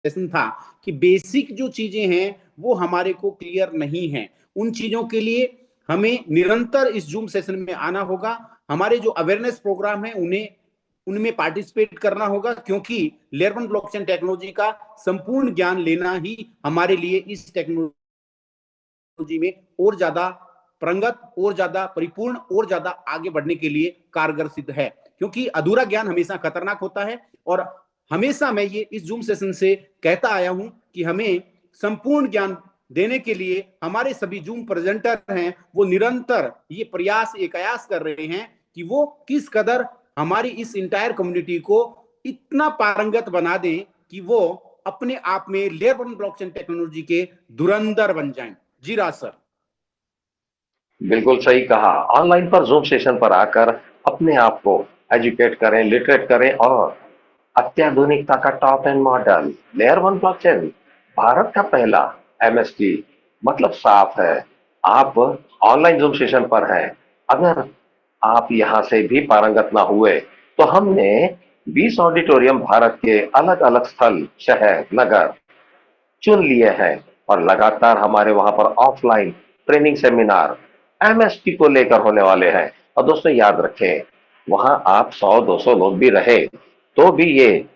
Session था कि basic जो चीजें हैं वो हमारे को क्लियर नहीं है। उन चीजों के लिए हमें निरंतर इस जूम सेशन में आना होगा। हमारे जो अवेयरनेस प्रोग्राम है उन्हें उनमें पार्टिसिपेट करना होगा, क्योंकि लेयर 1 ब्लॉकचेन टेक्नोलॉजी का संपूर्ण ज्ञान लेना ही हमारे लिए इस टेक्नोलॉजी में और ज्यादा प्रंगत, और ज्यादा परिपूर्ण, और ज्यादा आगे बढ़ने के लिए कारगर सिद्ध है। क्योंकि अधूरा ज्ञान हमेशा खतरनाक होता है, और हमेशा मैं ये इस जूम सेशन से कहता आया हूं कि हमें संपूर्ण ज्ञान देने के लिए हमारे सभी जूम प्रेजेंटर हैं वो निरंतर ये प्रयास, ये कयास कर रहे हैं कि वो किस कदर हमारी इस इंटायर कम्युनिटी को इतना पारंगत बना दें कि वो अपने आप में लेयर 1 ब्लॉकचेन टेक्नोलॉजी के धुरंधर बन जाएं। जी राज सर। बिल्कुल सही कहा। ऑनलाइन पर जूम सेशन पर आकर अपने आप को एजुकेट करें, लिटरेट करें और अत्याधुनिकता का top and model layer 1 blockchain Bharat का पहला एमएसटी मतलब साफ है। आप ऑनलाइन जूम सेशन पर हैं। अगर आप यहां से भी पारंगत ना हुए तो हमने 20 ऑडिटोरियम भारत के अलग अलग स्थल, शहर, नगर चुन लिए हैं और लगातार हमारे वहां पर ऑफलाइन ट्रेनिंग सेमिनार एमएसटी को लेकर होने वाले हैं। और दोस्तों याद रखें, वहां आप 100-200 लोग भी रहे तो भी ये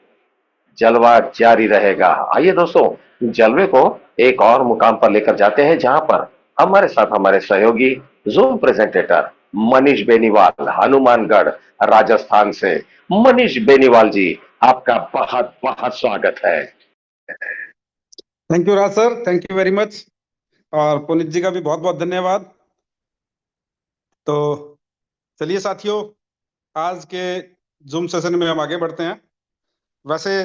जलवा जारी रहेगा। आइए दोस्तों, जलवे को एक और मुकाम पर लेकर जाते हैं जहां पर हमारे साथ हमारे सहयोगी जूम प्रेजेंटेटर मनीष बेनीवाल, हनुमानगढ़ राजस्थान से। मनीष बेनीवाल जी, आपका बहुत बहुत स्वागत है। Thank you Raj sir, thank you very much. और पुनीत जी का भी बहुत बहुत धन्यवाद। तो चलिए साथियों, आज के जूम सेशन में हम आगे बढ़ते हैं। वैसे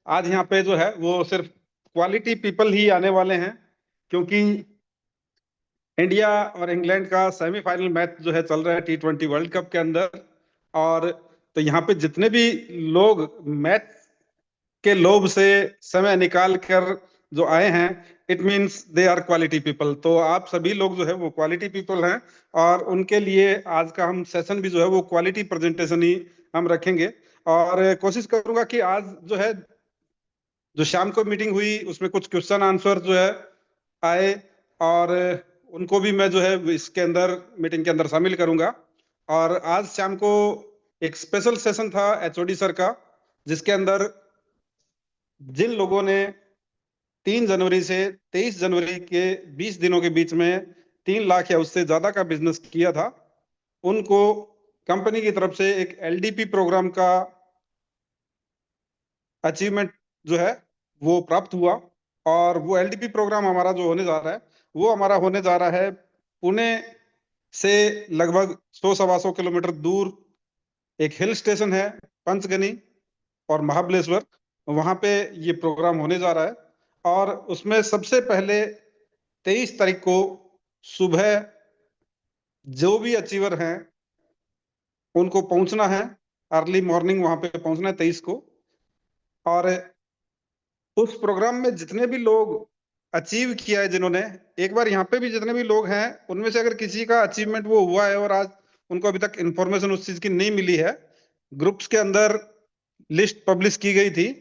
आज यहाँ पे जो है वो सिर्फ क्वालिटी पीपल ही आने वाले हैं, क्योंकि इंडिया और इंग्लैंड का सेमीफाइनल मैच जो है चल रहा है T20 वर्ल्ड कप के अंदर। और तो यहाँ पे जितने भी लोग मैच के लोभ से समय निकाल कर जो आए हैं, it means they are quality people. तो आप सभी लोग जो है वो क्वालिटी पीपल हैं, और उनके लिए आज का हम सेशन भी जो है वो क्वालिटी प्रेजेंटेशन ही हम रखेंगे। और कोशिश करूंगा कि आज जो है, जो शाम को मीटिंग हुई उसमें कुछ क्वेश्चन आंसर जो है आए, और उनको भी मैं जो है इसके अंदर मीटिंग के अंदर शामिल करूंगा। और आज शाम को एक स्पेशल सेशन था एचओडी सर का, जिसके अंदर जिन लोगों ने 3 जनवरी से 23 जनवरी के 20 दिनों के बीच में 3 लाख या उससे ज्यादा का बिजनेस किया था, उनको कंपनी की तरफ से एक एलडीपी प्रोग्राम का अचीवमेंट जो है वो प्राप्त हुआ। और वो एलडीपी प्रोग्राम हमारा जो होने जा रहा है, वो हमारा होने जा रहा है पुणे से लगभग 100-125 किलोमीटर दूर एक हिल स्टेशन है पंचगनी और महाबलेश्वर, वहां पे ये प्रोग्राम होने जा रहा है। और उसमें सबसे पहले 23 तारीख को सुबह जो भी अचीवर हैं उनको पहुंचना है, अर्ली मॉर्निंग वहां पे पहुंचना है 23 को। और उस प्रोग्राम में जितने भी लोग अचीव किया है जिन्होंने, एक बार यहाँ पे भी जितने भी लोग हैं उनमें से अगर किसी का अचीवमेंट वो हुआ है और आज उनको अभी तक इंफॉर्मेशन उस चीज की नहीं मिली है, ग्रुप्स के अंदर लिस्ट पब्लिश की गई थी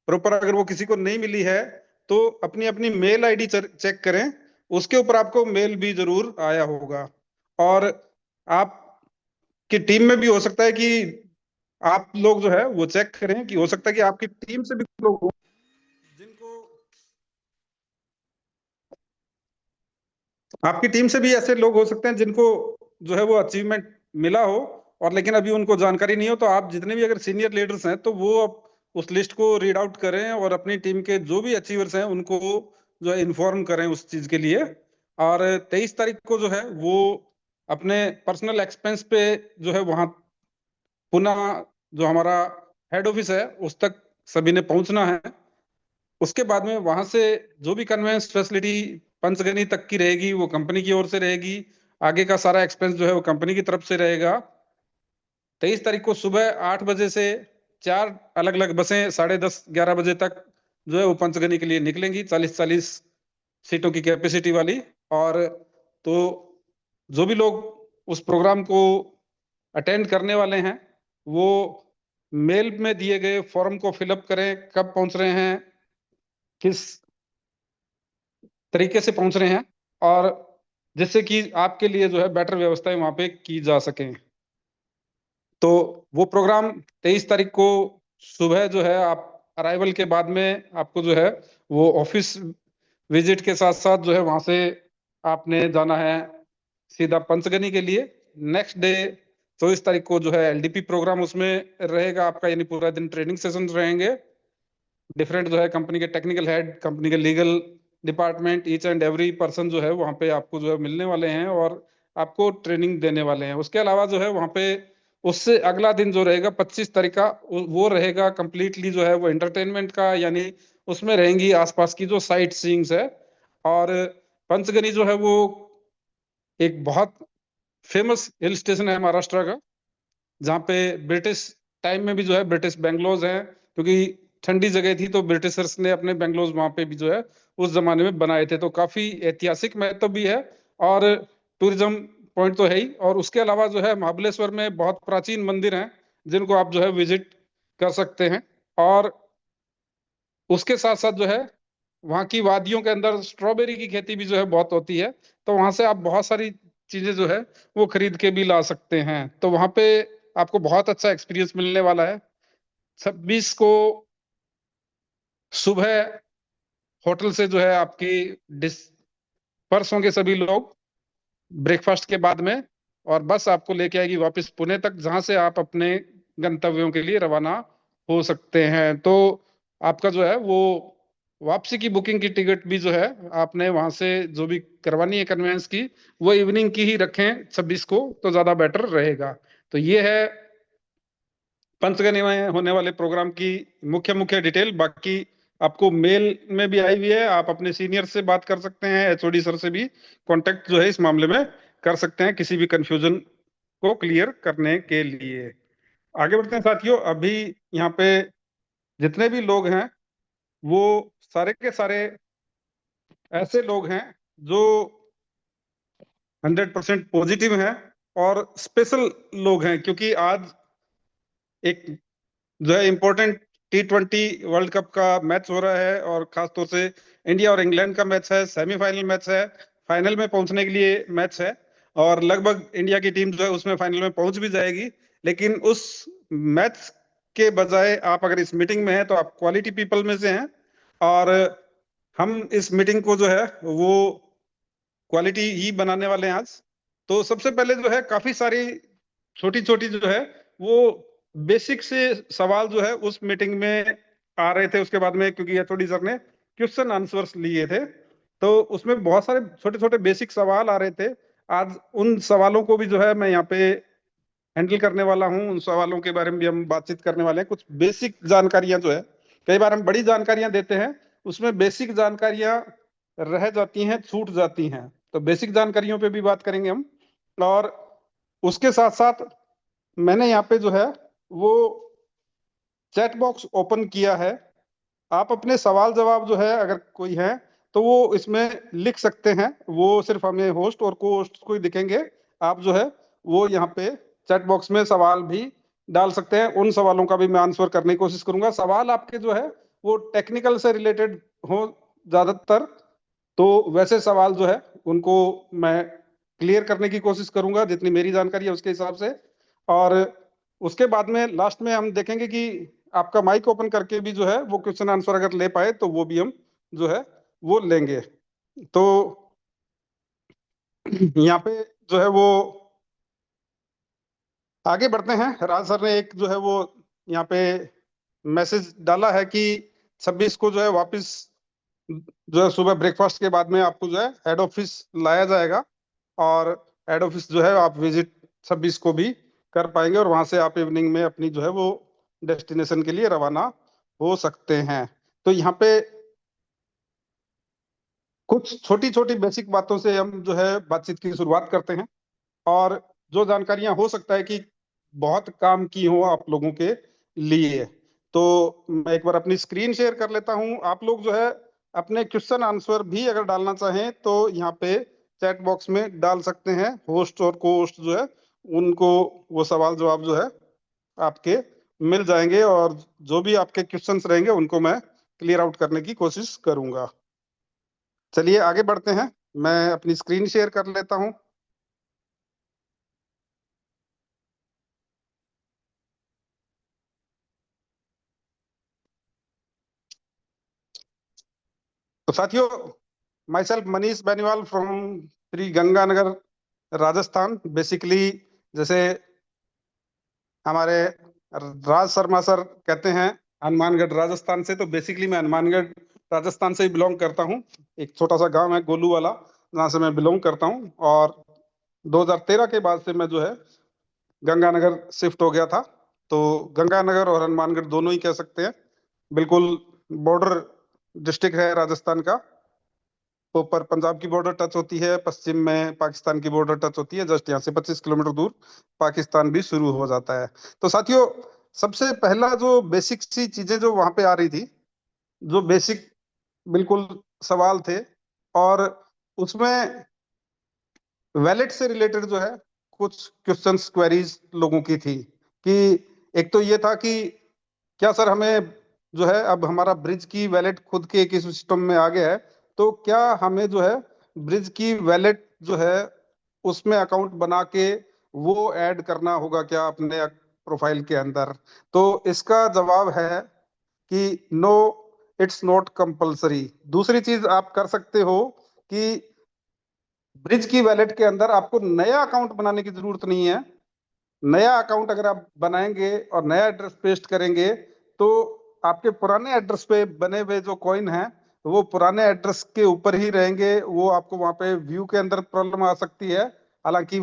प्रॉपर, अगर वो किसी को नहीं मिली है तो अपनी अपनी मेल आईडी चेक करें, उसके ऊपर आपको मेल भी जरूर आया होगा। और आपकी टीम में भी हो सकता है कि आप लोग जो है वो चेक करें कि हो सकता है कि आपकी टीम से भी लोग हो जिनको, आपकी टीम से भी ऐसे लोग हो सकते हैं जिनको जो है वो अचीवमेंट मिला हो और लेकिन अभी उनको जानकारी नहीं हो। तो आप जितने भी अगर सीनियर लीडर्स हैं तो वो अब उस लिस्ट को रीड आउट करें और अपनी टीम के जो भी अचीवर्स हैं उनको जो है इन्फॉर्म करें उस चीज के लिए। और 23 तारीख को जो है वो अपने पर्सनल एक्सपेंस पे जो है वहां पुनः जो हमारा हेड ऑफिस है उस तक सभी ने पहुंचना है। उसके बाद में वहां से जो भी कन्वेंस फैसिलिटी पंचगनी तक की रहेगी वो कंपनी की ओर से रहेगी, आगे का सारा एक्सपेंस जो है वो कंपनी की तरफ से रहेगा। 23 तारीख को सुबह 8 बजे से 4 अलग अलग बसें 10:30-11 बजे तक जो है वो पंचगनी के लिए निकलेंगी, 40-40 सीटों की कैपेसिटी वाली। और तो जो भी लोग उस प्रोग्राम को अटेंड करने वाले हैं वो मेल में दिए गए फॉर्म को फिलअप करें, कब पहुंच रहे हैं, किस तरीके से पहुंच रहे हैं, और जिससे कि आपके लिए जो है बेटर व्यवस्थाएं वहां पे की जा सकें। तो वो प्रोग्राम 23 तारीख को सुबह जो है, आप अराइवल के बाद में आपको जो है वो ऑफिस विजिट के साथ साथ जो है वहां से आपने जाना है सीधा पंचगनी के लिए। नेक्स्ट डे 24 तारीख को जो है एलडीपी प्रोग्राम उसमें रहेगा आपका, यानी पूरा दिन ट्रेनिंग सेशन रहेंगे। डिफरेंट जो है कंपनी के टेक्निकल हेड, कंपनी के legal department, each and every person जो है वहाँ पे आपको जो है मिलने वाले हैं और आपको ट्रेनिंग देने वाले हैं। उसके अलावा जो है वहाँ पे उससे अगला दिन जो रहेगा 25 तारीख का, वो रहेगा कंप्लीटली जो है वो एंटरटेनमेंट का, यानी उसमें रहेंगी आसपास की जो साइट सीइंग्स है। और पंचगनी जो है वो एक बहुत फेमस हिल स्टेशन है महाराष्ट्र का, जहाँ पे ब्रिटिश टाइम में भी जो है ब्रिटिश बेंगलोज हैं, क्योंकि ठंडी जगह थी तो ब्रिटिशर्स ने अपने बेंगलोज वहां पे भी जो है उस जमाने में बनाए थे। तो काफी ऐतिहासिक महत्व भी है और टूरिज्म पॉइंट तो है ही। और उसके अलावा जो है महाबलेश्वर में बहुत प्राचीन मंदिर हैं जिनको आप जो है विजिट कर सकते हैं। और उसके साथ साथ जो है वहाँ की वादियों के अंदर स्ट्रॉबेरी की खेती भी जो है बहुत होती है, तो वहां से आप बहुत सारी चीजें जो है वो खरीद के भी ला सकते हैं। तो वहां पे आपको बहुत अच्छा एक्सपीरियंस मिलने वाला है। 26 को सुबह होटल से जो है आपकी डिस्पर्स होंगे सभी लोग ब्रेकफास्ट के बाद में, और बस आपको लेके आएगी वापस पुणे तक, जहां से आप अपने गंतव्यों के लिए रवाना हो सकते हैं। तो आपका जो है वो वापसी की बुकिंग की टिकट भी जो है आपने वहां से जो भी करवानी है कन्वेंस की, वो इवनिंग की ही रखें 26 को, तो ज्यादा बेटर रहेगा। तो ये है पंचगनी में होने वाले प्रोग्राम की मुख्य मुख्य डिटेल। बाकी आपको मेल में भी आई हुई है, आप अपने सीनियर से बात कर सकते हैं, एचओडी सर से भी कांटेक्ट जो है इस मामले में कर सकते हैं किसी भी कंफ्यूजन को क्लियर करने के लिए। आगे बढ़ते हैं साथियों। अभी यहाँ पे जितने भी लोग हैं वो सारे के सारे ऐसे लोग हैं जो 100% पॉजिटिव हैं और स्पेशल लोग हैं, क्योंकि आज एक जो है इम्पोर्टेंट T20 वर्ल्ड कप का मैच हो रहा है, और खासतौर से इंडिया और इंग्लैंड का मैच है, सेमीफाइनल मैच है, फाइनल में पहुंचने के लिए मैच है, और लगभग इंडिया की टीम जो है उसमें फाइनल में पहुंच भी जाएगी। लेकिन उस मैच के बजाय आप अगर इस मीटिंग में हैं तो आप क्वालिटी पीपल में से हैं, और हम इस मीटिंग को जो है वो क्वालिटी ही बनाने वाले हैं आज। तो सबसे पहले जो है काफी सारी छोटी छोटी जो है वो बेसिक से सवाल जो है उस मीटिंग में आ रहे थे। उसके बाद में क्योंकि एचओडी सर ने क्वेश्चन आंसर्स लिए थे, तो उसमें बहुत सारे छोटे छोटे बेसिक सवाल आ रहे थे। आज उन सवालों को भी जो है मैं यहाँ पे हैंडल करने वाला हूँ। उन सवालों के बारे में भी हम बातचीत करने वाले हैं। कुछ बेसिक जानकारियां जो है, कई बार हम बड़ी जानकारियां देते हैं, उसमें बेसिक जानकारियां रह जाती हैं, छूट जाती हैं। तो बेसिक जानकारियों पे भी बात करेंगे हम। और उसके साथ साथ मैंने यहाँ पे जो है वो चैट बॉक्स ओपन किया है। आप अपने सवाल जवाब जो है अगर कोई है तो वो इसमें लिख सकते हैं। वो सिर्फ हमें होस्ट और को होस्ट को ही दिखेंगे। आप जो है वो यहाँ पे चैट बॉक्स में सवाल भी डाल सकते हैं। उन सवालों का भी मैं आंसर करने की कोशिश करूंगा। सवाल आपके जो है वो टेक्निकल से रिलेटेड हो ज्यादातर, तो वैसे सवाल जो है उनको मैं क्लियर करने की कोशिश करूंगा जितनी मेरी जानकारी है उसके हिसाब से। और उसके बाद में लास्ट में हम देखेंगे कि आपका माइक ओपन करके भी जो है वो क्वेश्चन आंसर अगर ले पाए तो वो भी हम जो है वो लेंगे। तो यहाँ पे जो है वो आगे बढ़ते हैं। राज सर ने एक जो है वो यहाँ पे मैसेज डाला है कि 26 को जो है वापस जो है सुबह ब्रेकफास्ट के बाद में आपको जो है हेड ऑफिस लाया जाएगा, और हेड ऑफिस जो है आप विजिट 26 को भी कर पाएंगे, और वहां से आप इवनिंग में अपनी जो है वो डेस्टिनेशन के लिए रवाना हो सकते हैं। तो यहाँ पे कुछ छोटी छोटी बेसिक बातों से हम जो है बातचीत की शुरुआत करते हैं, और जो जानकारियां हो सकता है कि बहुत काम की हो आप लोगों के लिए। तो मैं एक बार अपनी स्क्रीन शेयर कर लेता हूं। आप लोग जो है अपने क्वेश्चन आंसर भी अगर डालना चाहें तो यहाँ पे चैट बॉक्स में डाल सकते हैं। होस्ट और को होस्ट जो है उनको वो सवाल जवाब जो है आपके मिल जाएंगे, और जो भी आपके क्वेश्चंस रहेंगे उनको मैं क्लियर आउट करने की कोशिश करूंगा। चलिए आगे बढ़ते हैं, मैं अपनी स्क्रीन शेयर कर लेता हूं। तो साथियों, my self Manish Beniwal from Shri Ganganagar Rajasthan. Basically जैसे हमारे राज शर्मा सर कहते हैं हनुमानगढ़ राजस्थान से, तो बेसिकली मैं हनुमानगढ़ राजस्थान से ही बिलोंग करता हूँ। एक छोटा सा गांव है गोलू वाला, जहाँ से मैं बिलोंग करता हूँ। और 2013 के बाद से मैं जो है गंगानगर शिफ्ट हो गया था। तो गंगानगर और हनुमानगढ़ दोनों ही कह सकते हैं, बिल्कुल बॉर्डर डिस्ट्रिक्ट है राजस्थान का। ऊपर पंजाब की बॉर्डर टच होती है, पश्चिम में पाकिस्तान की बॉर्डर टच होती है। जस्ट यहाँ से 25 किलोमीटर दूर पाकिस्तान भी शुरू हो जाता है। तो साथियों, सबसे पहला जो बेसिक सी चीजें जो वहां पे आ रही थी, जो बेसिक बिल्कुल सवाल थे, और उसमें वैलेट से रिलेटेड जो है कुछ क्वेश्चंस क्वेरीज लोगों की थी। कि एक तो ये था कि क्या सर हमें जो है अब हमारा ब्रिज की वैलेट खुद के एक सिस्टम में आ गया है, तो क्या हमें जो है ब्रिज की वैलेट जो है उसमें अकाउंट बना के वो ऐड करना होगा क्या अपने प्रोफाइल के अंदर? तो इसका जवाब है कि नो, इट्स नॉट कंपलसरी। दूसरी चीज आप कर सकते हो कि ब्रिज की वैलेट के अंदर आपको नया अकाउंट बनाने की जरूरत नहीं है। नया अकाउंट अगर आप बनाएंगे और नया एड्रेस पेस्ट करेंगे, तो आपके पुराने एड्रेस पे बने हुए जो कॉइन हैं वो पुराने एड्रेस के ऊपर ही रहेंगे। वो आपको वहां पे व्यू के अंदर प्रॉब्लम आ सकती है। हालांकि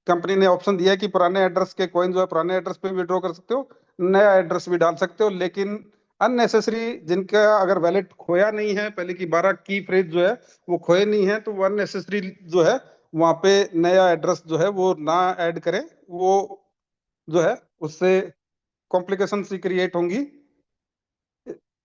कंपनी ने ऑप्शन दिया है कि पुराने एड्रेस के कॉइन जो है पुराने एड्रेस पे विड्रॉ कर सकते हो, नया एड्रेस भी डाल सकते हो। लेकिन अननेसेसरी जिनका अगर वैलेट खोया नहीं है, पहले की 12 की फ्रेज जो है वो खोए नहीं है, तो वो अननेसेसरी जो है वहां पे नया एड्रेस जो है वो ना ऐड करें। वो जो है उससे कॉम्प्लिकेशन सी क्रिएट होंगी।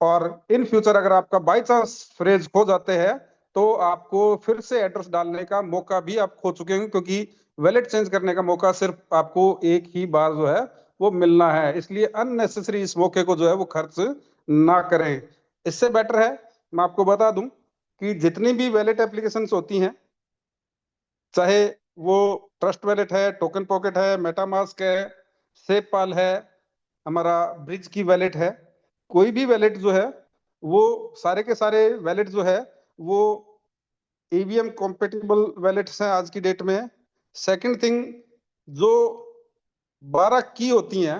और इन फ्यूचर अगर आपका बाय चांस फ्रेज खो जाते हैं, तो आपको फिर से एड्रेस डालने का मौका भी आप खो चुके होंगे, क्योंकि वैलेट चेंज करने का मौका सिर्फ आपको एक ही बार जो है वो मिलना है। इसलिए अननेसेसरी इस मौके को जो है वो खर्च ना करें। इससे बेटर है, मैं आपको बता दूं कि जितनी भी वैलेट एप्लीकेशंस होती हैं, चाहे वो ट्रस्ट वैलेट है, टोकन पॉकेट है, मेटामास्क है, सेपपाल है, हमारा ब्रिज की वैलेट है, कोई भी वैलेट जो है वो सारे के सारे वैलेट जो है वो ईवीएम कॉम्पेटिबल वैलेट्स हैं आज की डेट में। सेकंड थिंग, जो 12 की होती हैं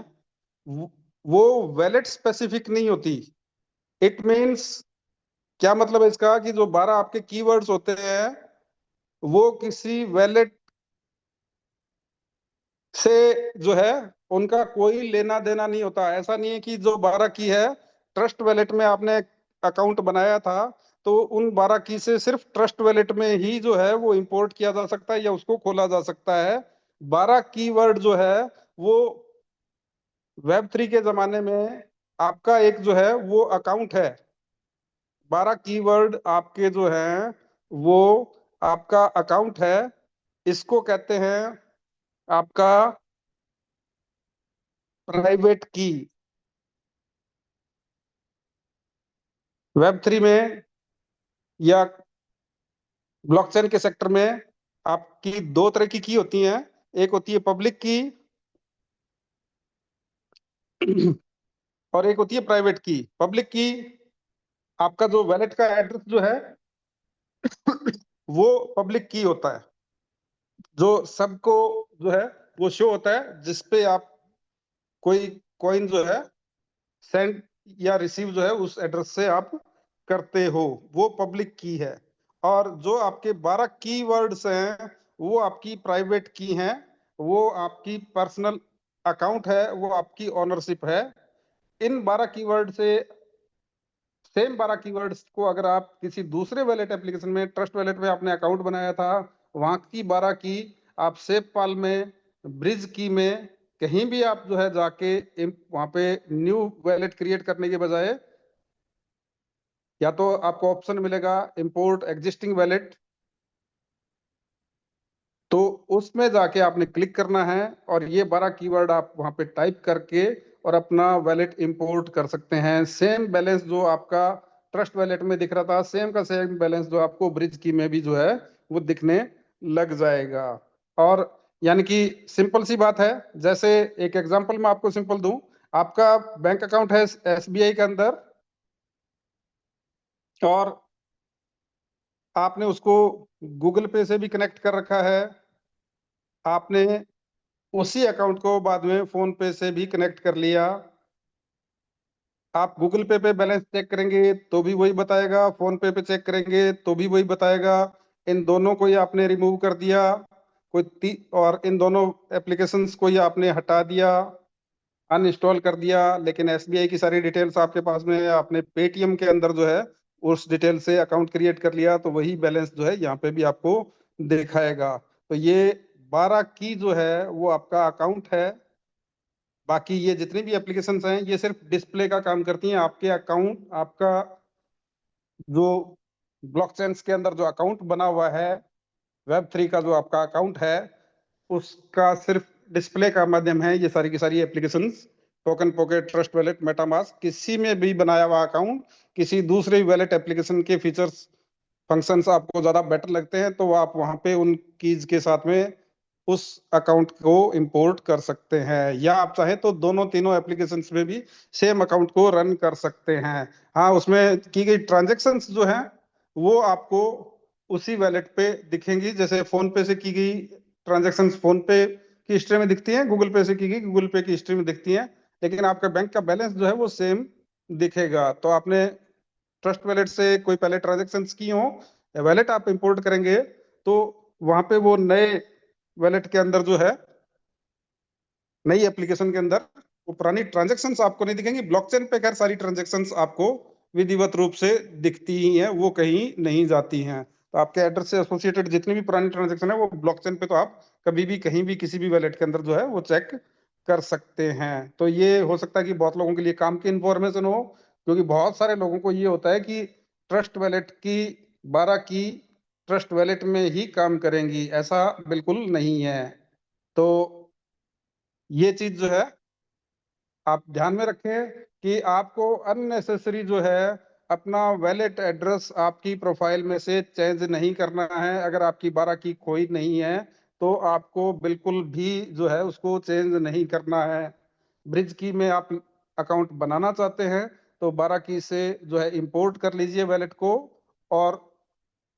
वो वैलेट स्पेसिफिक नहीं होती। इट मीन्स, क्या मतलब है इसका, कि जो 12 आपके कीवर्ड्स होते हैं वो किसी वैलेट से जो है उनका कोई लेना देना नहीं होता। ऐसा नहीं है कि जो 12 की है, ट्रस्ट वैलेट में आपने अकाउंट बनाया था तो उन 12 की से सिर्फ ट्रस्ट वैलेट में ही जो है वो इंपोर्ट किया जा सकता है या उसको खोला जा सकता है। 12 कीवर्ड जो है वो वेब 3 के जमाने में आपका एक जो है वो अकाउंट है। 12 कीवर्ड आपके जो हैं वो आपका अकाउंट है। इसको कहते हैं आपका प्राइवेट की। वेब 3 में या ब्लॉकचेन के सेक्टर में आपकी दो तरह की होती हैं। एक होती है पब्लिक की और एक होती है प्राइवेट की। पब्लिक की आपका जो वैलेट का एड्रेस जो है वो पब्लिक की होता है, जो सबको जो है वो शो होता है, जिसपे आप कोई कॉइन जो है सेंड या रिसीव जो है उस एड्रेस से आप करते हो, वो पब्लिक की है। और जो आपके 12 कीवर्ड्स हैं वो आपकी प्राइवेट की हैं, वो आपकी पर्सनल अकाउंट है, वो आपकी ओनरशिप है। इन 12 कीवर्ड से सेम 12 कीवर्ड्स को अगर आप किसी दूसरे वैलेट एप्लीकेशन में, ट्रस्ट वैलेट में आपने अकाउंट बनाया था, वहां की 12 की आप सेपपाल में, ब्रिज की में, कहीं भी आप जो है जाके वहां पे न्यू वैलेट क्रिएट करने के बजाय या तो आपको ऑप्शन मिलेगा इंपोर्ट एग्जिस्टिंग वैलेट, तो उसमें जाके आपने क्लिक करना है और ये 12 कीवर्ड आप वहां पे टाइप करके और अपना वैलेट इंपोर्ट कर सकते हैं। सेम बैलेंस जो आपका ट्रस्ट वैलेट में दिख रहा था, सेम का सेम बैलेंस जो आपको ब्रिज की में भी जो है वो दिखने लग जाएगा। और यानी कि सिंपल सी बात है, जैसे एक एग्जांपल मैं आपको सिंपल दूं, आपका बैंक अकाउंट है एसबीआई के अंदर और आपने उसको गूगल पे से भी कनेक्ट कर रखा है, आपने उसी अकाउंट को बाद में फोन पे से भी कनेक्ट कर लिया। आप गूगल पे बैलेंस चेक करेंगे तो भी वही बताएगा, फोन पे चेक करेंगे तो भी वही बताएगा। इन दोनों को ही आपने रिमूव कर दिया, और इन दोनों एप्लीकेशंस को ही आपने हटा दिया, अनइंस्टॉल कर दिया, लेकिन एसबीआई की सारी डिटेल्स आपके पास में है, आपने पेटीएम के अंदर जो है उस डिटेल से अकाउंट क्रिएट कर लिया, तो वही बैलेंस जो है यहाँ पे भी आपको दिखाएगा। तो ये 12 की जो है वो आपका अकाउंट है। बाकी ये जितनी भी एप्लीकेशंस हैं ये सिर्फ डिस्प्ले का काम करती हैं। आपके अकाउंट, आपका जो ब्लॉकचेन के अंदर जो अकाउंट बना हुआ है, वेब3 का जो आपका अकाउंट है, उसका सिर्फ डिस्प्ले का माध्यम है ये सारी की सारी applications. Token pocket, trust wallet, MetaMask, किसी में भी बनाया हुआ अकाउंट किसी दूसरे वैलेट एप्लीकेशन के फीचर्स, फंक्शंस आपको ज्यादा बेटर लगते हैं तो आप वहां पे उन कीज के साथ में उस अकाउंट को इंपोर्ट कर सकते हैं, या आप चाहे तो दोनों तीनों एप्लीकेशंस में भी सेम अकाउंट को रन कर सकते हैं। हाँ, उसमें की गई ट्रांजेक्शन्स जो हैं वो आपको उसी वैलेट पे दिखेंगी। जैसे फोन पे से की गई ट्रांजेक्शन्स फोन पे की हिस्ट्री में दिखती हैं, गूगल पे से की गई गूगल पे की हिस्ट्री में दिखती हैं, लेकिन आपका बैंक का बैलेंस जो है वो सेम दिखेगा। तो आपने ट्रस्ट वैलेट से कोई पहले ट्रांजेक्शन्स की हो, वैलेट आप इंपोर्ट करेंगे तो वहां पे वो नए वैलेट के अंदर जो है, नई एप्लीकेशन के अंदर वो पुरानी ट्रांजेक्शन्स आपको नहीं दिखेंगी। ब्लॉकचेन पे खैर सारी ट्रांजेक्शन्स आपको विधिवत रूप से दिखती ही हैं, वो कहीं नहीं जाती हैं। तो आपके एड्रेस से एसोसिएटेड जितनी भी पुरानी ट्रांजेक्शन है वो ब्लॉकचेन पे तो आप कभी भी कहीं भी किसी भी वैलेट के अंदर जो है वो चेक कर सकते हैं। तो ये हो सकता है कि बहुत लोगों के लिए काम की इंफॉर्मेशन हो, क्योंकि बहुत सारे लोगों को ये होता है कि ट्रस्ट वैलेट की 12 की ट्रस्ट वैलेट में ही काम करेंगी, ऐसा बिल्कुल नहीं है। तो ये चीज जो है आप ध्यान में रखें कि आपको अननेसेसरी जो है अपना वैलेट एड्रेस आपकी प्रोफाइल में से चेंज नहीं करना है। अगर आपकी 12 की खोई नहीं है तो आपको बिल्कुल भी जो है उसको चेंज नहीं करना है। ब्रिज की में आप अकाउंट बनाना चाहते हैं तो 12 की से जो है इंपोर्ट कर लीजिए वैलेट को, और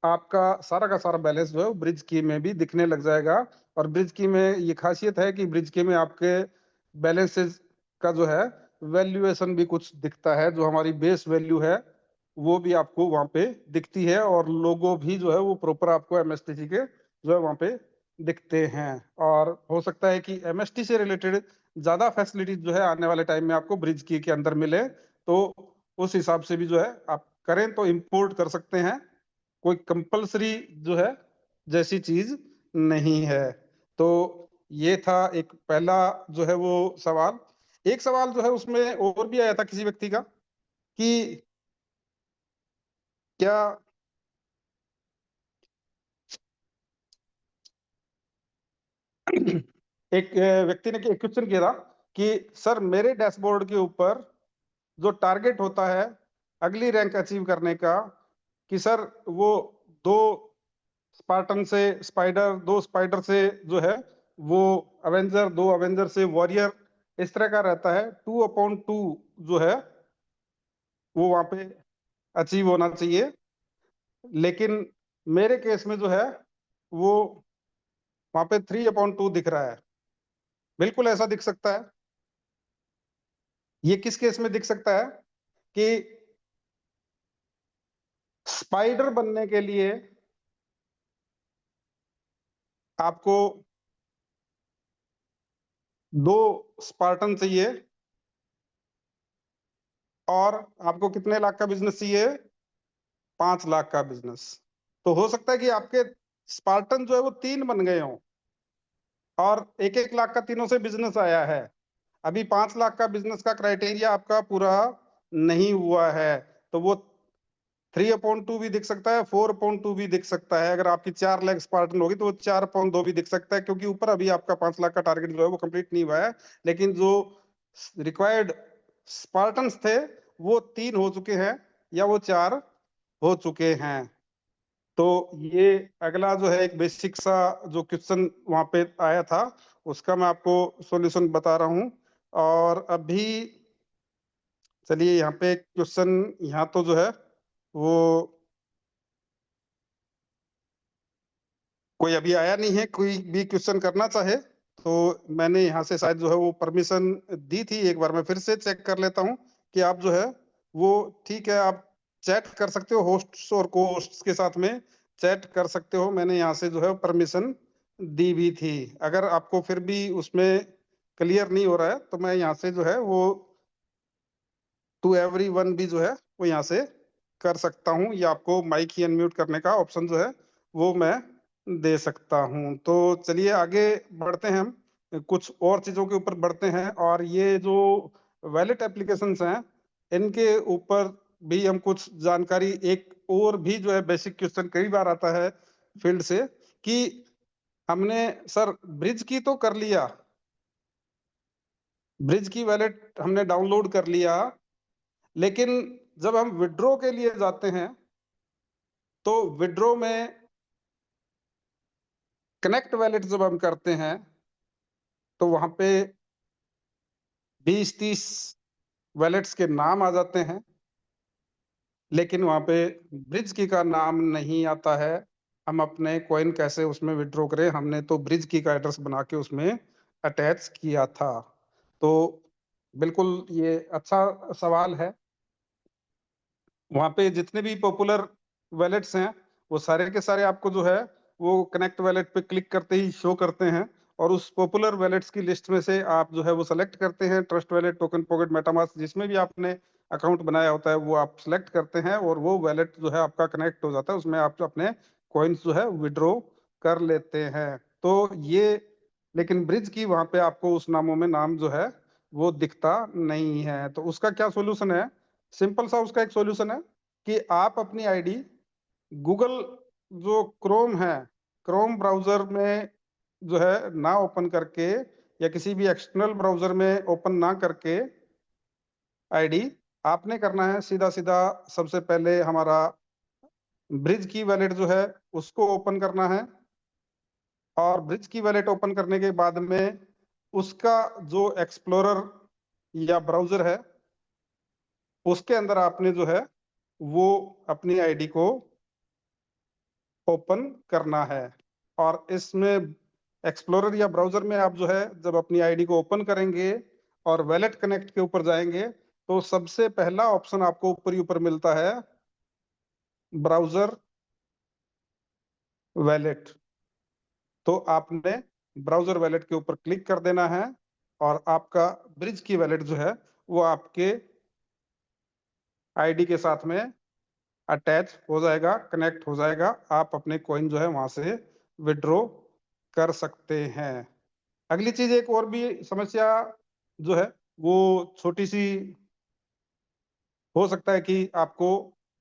आपका सारा का सारा बैलेंस जो है ब्रिज की में भी दिखने लग जाएगा। और ब्रिज की में ये खासियत है कि ब्रिज की में आपके बैलेंसेस का जो है वैल्यूएशन भी कुछ दिखता है, जो हमारी बेस वैल्यू है वो भी आपको वहां पे दिखती है, और लोगो भी जो है वो प्रॉपर आपको एमएसटीसी के जो है वहां पे दिखते हैं। और हो सकता है कि एमएसटी से रिलेटेड ज्यादा फैसिलिटीज जो है आने वाले टाइम में आपको ब्रिज की के अंदर मिले, तो उस हिसाब से भी जो है आप करें तो इंपोर्ट कर सकते हैं। कोई कंपलसरी जो है जैसी चीज नहीं है। तो ये था एक पहला जो है वो सवाल। एक सवाल जो है उसमें और भी आया था किसी व्यक्ति का कि क्या एक व्यक्ति ने एक क्वेश्चन किया था कि सर मेरे डैशबोर्ड के ऊपर जो टारगेट होता है अगली रैंक अचीव करने का, कि सर वो दो स्पार्टन से स्पाइडर, दो स्पाइडर से जो है वो अवेंजर, दो अवेंजर से वॉरियर, इस तरह का रहता है। 2/2 जो है वो वहां पे अचीव होना चाहिए, लेकिन मेरे केस में जो है वो वहां पे 3/2 दिख रहा है। बिल्कुल ऐसा दिख सकता है। ये किस केस में दिख सकता है कि स्पाइडर बनने के लिए आपको दो स्पार्टन चाहिए, और आपको कितने लाख का बिजनेस चाहिए? 5 लाख का बिजनेस। तो हो सकता है कि आपके स्पार्टन जो है वो 3 बन गए हों, और 1-1 लाख का तीनों से बिजनेस आया है। अभी 5 लाख का बिजनेस का क्राइटेरिया आपका पूरा नहीं हुआ है, तो वो 3/2 भी दिख सकता है, 4/2 भी दिख सकता है। अगर आपकी 4 लाख स्पार्टन होगी तो वो 4/2 भी दिख सकता है, क्योंकि ऊपर अभी आपका 5 लाख का टारगेट जो है वो कंप्लीट नहीं हुआ है। लेकिन जो रिक्वायर्ड स्पार्टन्स थे वो 3 हो चुके हैं, या वो 4 हो चुके हैं। तो ये अगला जो है एक बेसिक सा जो क्वेश्चन वहां पे आया था उसका मैं आपको सॉल्यूशन बता रहा हूँ। और अभी चलिए यहाँ पे क्वेश्चन, यहाँ तो जो है वो कोई अभी आया नहीं है, कोई भी क्वेश्चन करना चाहे तो मैंने यहाँ से शायद जो है वो परमिशन दी थी। एक बार मैं फिर से चेक कर लेता हूँ कि आप जो है वो ठीक है, आप चैट कर सकते हो, होस्ट्स और को होस्ट्स के साथ में चैट कर सकते हो। मैंने यहाँ से जो है परमिशन दी भी थी। अगर आपको फिर भी उसमें क्लियर नहीं हो रहा है तो मैं यहाँ से जो है वो टू एवरी वन भी जो है वो यहाँ से कर सकता हूँ, या आपको माइक ही अनम्यूट करने का ऑप्शन जो है वो मैं दे सकता हूँ। तो चलिए आगे बढ़ते हैं, हम कुछ और चीजों के ऊपर बढ़ते हैं। और ये जो वैलेट एप्लीकेशंस हैं इनके ऊपर भी हम कुछ जानकारी, एक और भी जो है बेसिक क्वेश्चन कई बार आता है फील्ड से कि हमने सर ब्रिज की तो कर लिया, ब्रिज की वैलेट हमने डाउनलोड कर लिया, लेकिन जब हम विड्रॉ के लिए जाते हैं तो विड्रॉ में कनेक्ट वैलेट जब हम करते हैं तो वहां पे 20-30 वैलेट्स के नाम आ जाते हैं, लेकिन वहां पे ब्रिज की का नाम नहीं आता है। हम अपने कॉइन कैसे उसमें विड्रॉ करें? हमने तो ब्रिज की का एड्रेस बना के उसमें अटैच किया था। तो बिल्कुल ये अच्छा सवाल है। वहां पे जितने भी पॉपुलर वैलेट्स हैं वो सारे के सारे आपको जो है वो कनेक्ट वैलेट पे क्लिक करते ही शो करते हैं, और उस पॉपुलर वैलेट्स की लिस्ट में से आप जो है वो सेलेक्ट करते हैं। Trust wallet, token pocket, MetaMask, जिसमें भी आपने अकाउंट बनाया होता है वो आप सेलेक्ट करते हैं और वो वैलेट जो है आपका कनेक्ट हो जाता है, उसमें आप जो अपने कॉइन्स जो है विड्रॉ कर लेते हैं। तो ये, लेकिन ब्रिज की वहां पे आपको उस नामों में नाम जो है वो दिखता नहीं है। तो उसका क्या सोल्यूशन है? सिंपल सा उसका एक सॉल्यूशन है कि आप अपनी आईडी गूगल जो क्रोम है, क्रोम ब्राउजर में जो है ना ओपन करके, या किसी भी एक्सटर्नल ब्राउजर में ओपन ना करके आईडी आपने करना है सीधा सीधा सबसे पहले हमारा ब्रिज की वैलेट जो है उसको ओपन करना है। और ब्रिज की वैलेट ओपन करने के बाद में उसका जो एक्सप्लोरर या ब्राउजर है उसके अंदर आपने जो है वो अपनी आईडी को ओपन करना है। और इसमें एक्सप्लोरर या ब्राउजर में आप जो है जब अपनी आईडी को ओपन करेंगे और वैलेट कनेक्ट के ऊपर जाएंगे तो सबसे पहला ऑप्शन आपको ऊपर ही ऊपर मिलता है ब्राउजर वैलेट। तो आपने ब्राउजर वैलेट के ऊपर क्लिक कर देना है और आपका ब्रिज की वैलेट जो है वो आपके आईडी के साथ में अटैच हो जाएगा, कनेक्ट हो जाएगा। आप अपने कॉइन जो है वहां से विड्रॉ कर सकते हैं। अगली चीज, एक और भी समस्या जो है वो छोटी सी हो सकता है कि आपको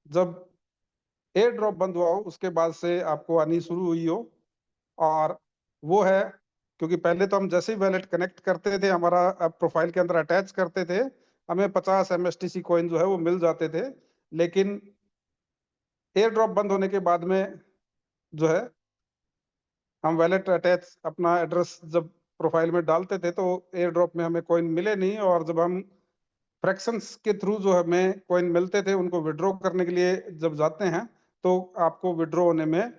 जब एयर ड्रॉप बंद हुआ हो उसके बाद से आपको आनी शुरू हुई हो, और वो है क्योंकि पहले तो हम जैसे ही वैलेट कनेक्ट करते थे हमारा प्रोफाइल के अंदर अटैच करते थे, हमें 50 MSTC कॉइन जो है वो मिल जाते थे। लेकिन एयर ड्रॉप बंद होने के बाद में जो है हम वैलेट अटैच अपना एड्रेस जब प्रोफाइल में डालते थे तो एयर ड्रॉप में हमें कॉइन मिले नहीं, और जब हम फ्रैक्शंस के थ्रू जो हमें कॉइन मिलते थे उनको विड्रॉ करने के लिए जब जाते हैं तो आपको विड्रॉ होने में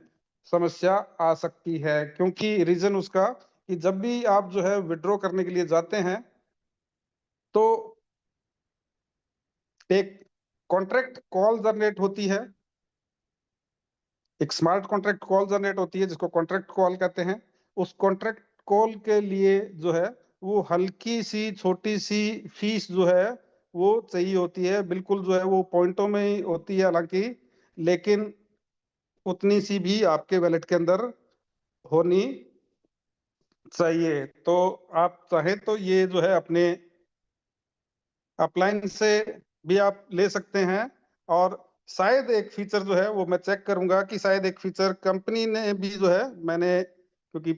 समस्या आ सकती है। क्योंकि रीजन उसका कि जब भी आप जो है विड्रॉ करने के लिए जाते हैं तो एक कॉन्ट्रैक्ट कॉल जनरेट होती है, एक स्मार्ट कॉन्ट्रैक्ट कॉल जनरेट होती है जिसको कॉन्ट्रैक्ट कॉल कहते हैं। उस कॉन्ट्रैक्ट कॉल के लिए जो है वो हल्की सी छोटी सी फीस जो है वो चाहिए होती है, बिल्कुल जो है वो पॉइंटों में ही होती है हालांकि, लेकिन उतनी सी भी आपके वैलेट के अंदर होनी चाहिए। तो आप चाहे तो ये जो है अपने अपलाइन से भी आप ले सकते हैं। और शायद एक फीचर जो है वो मैं चेक करूंगा कि शायद एक फीचर कंपनी ने भी जो है, मैंने क्योंकि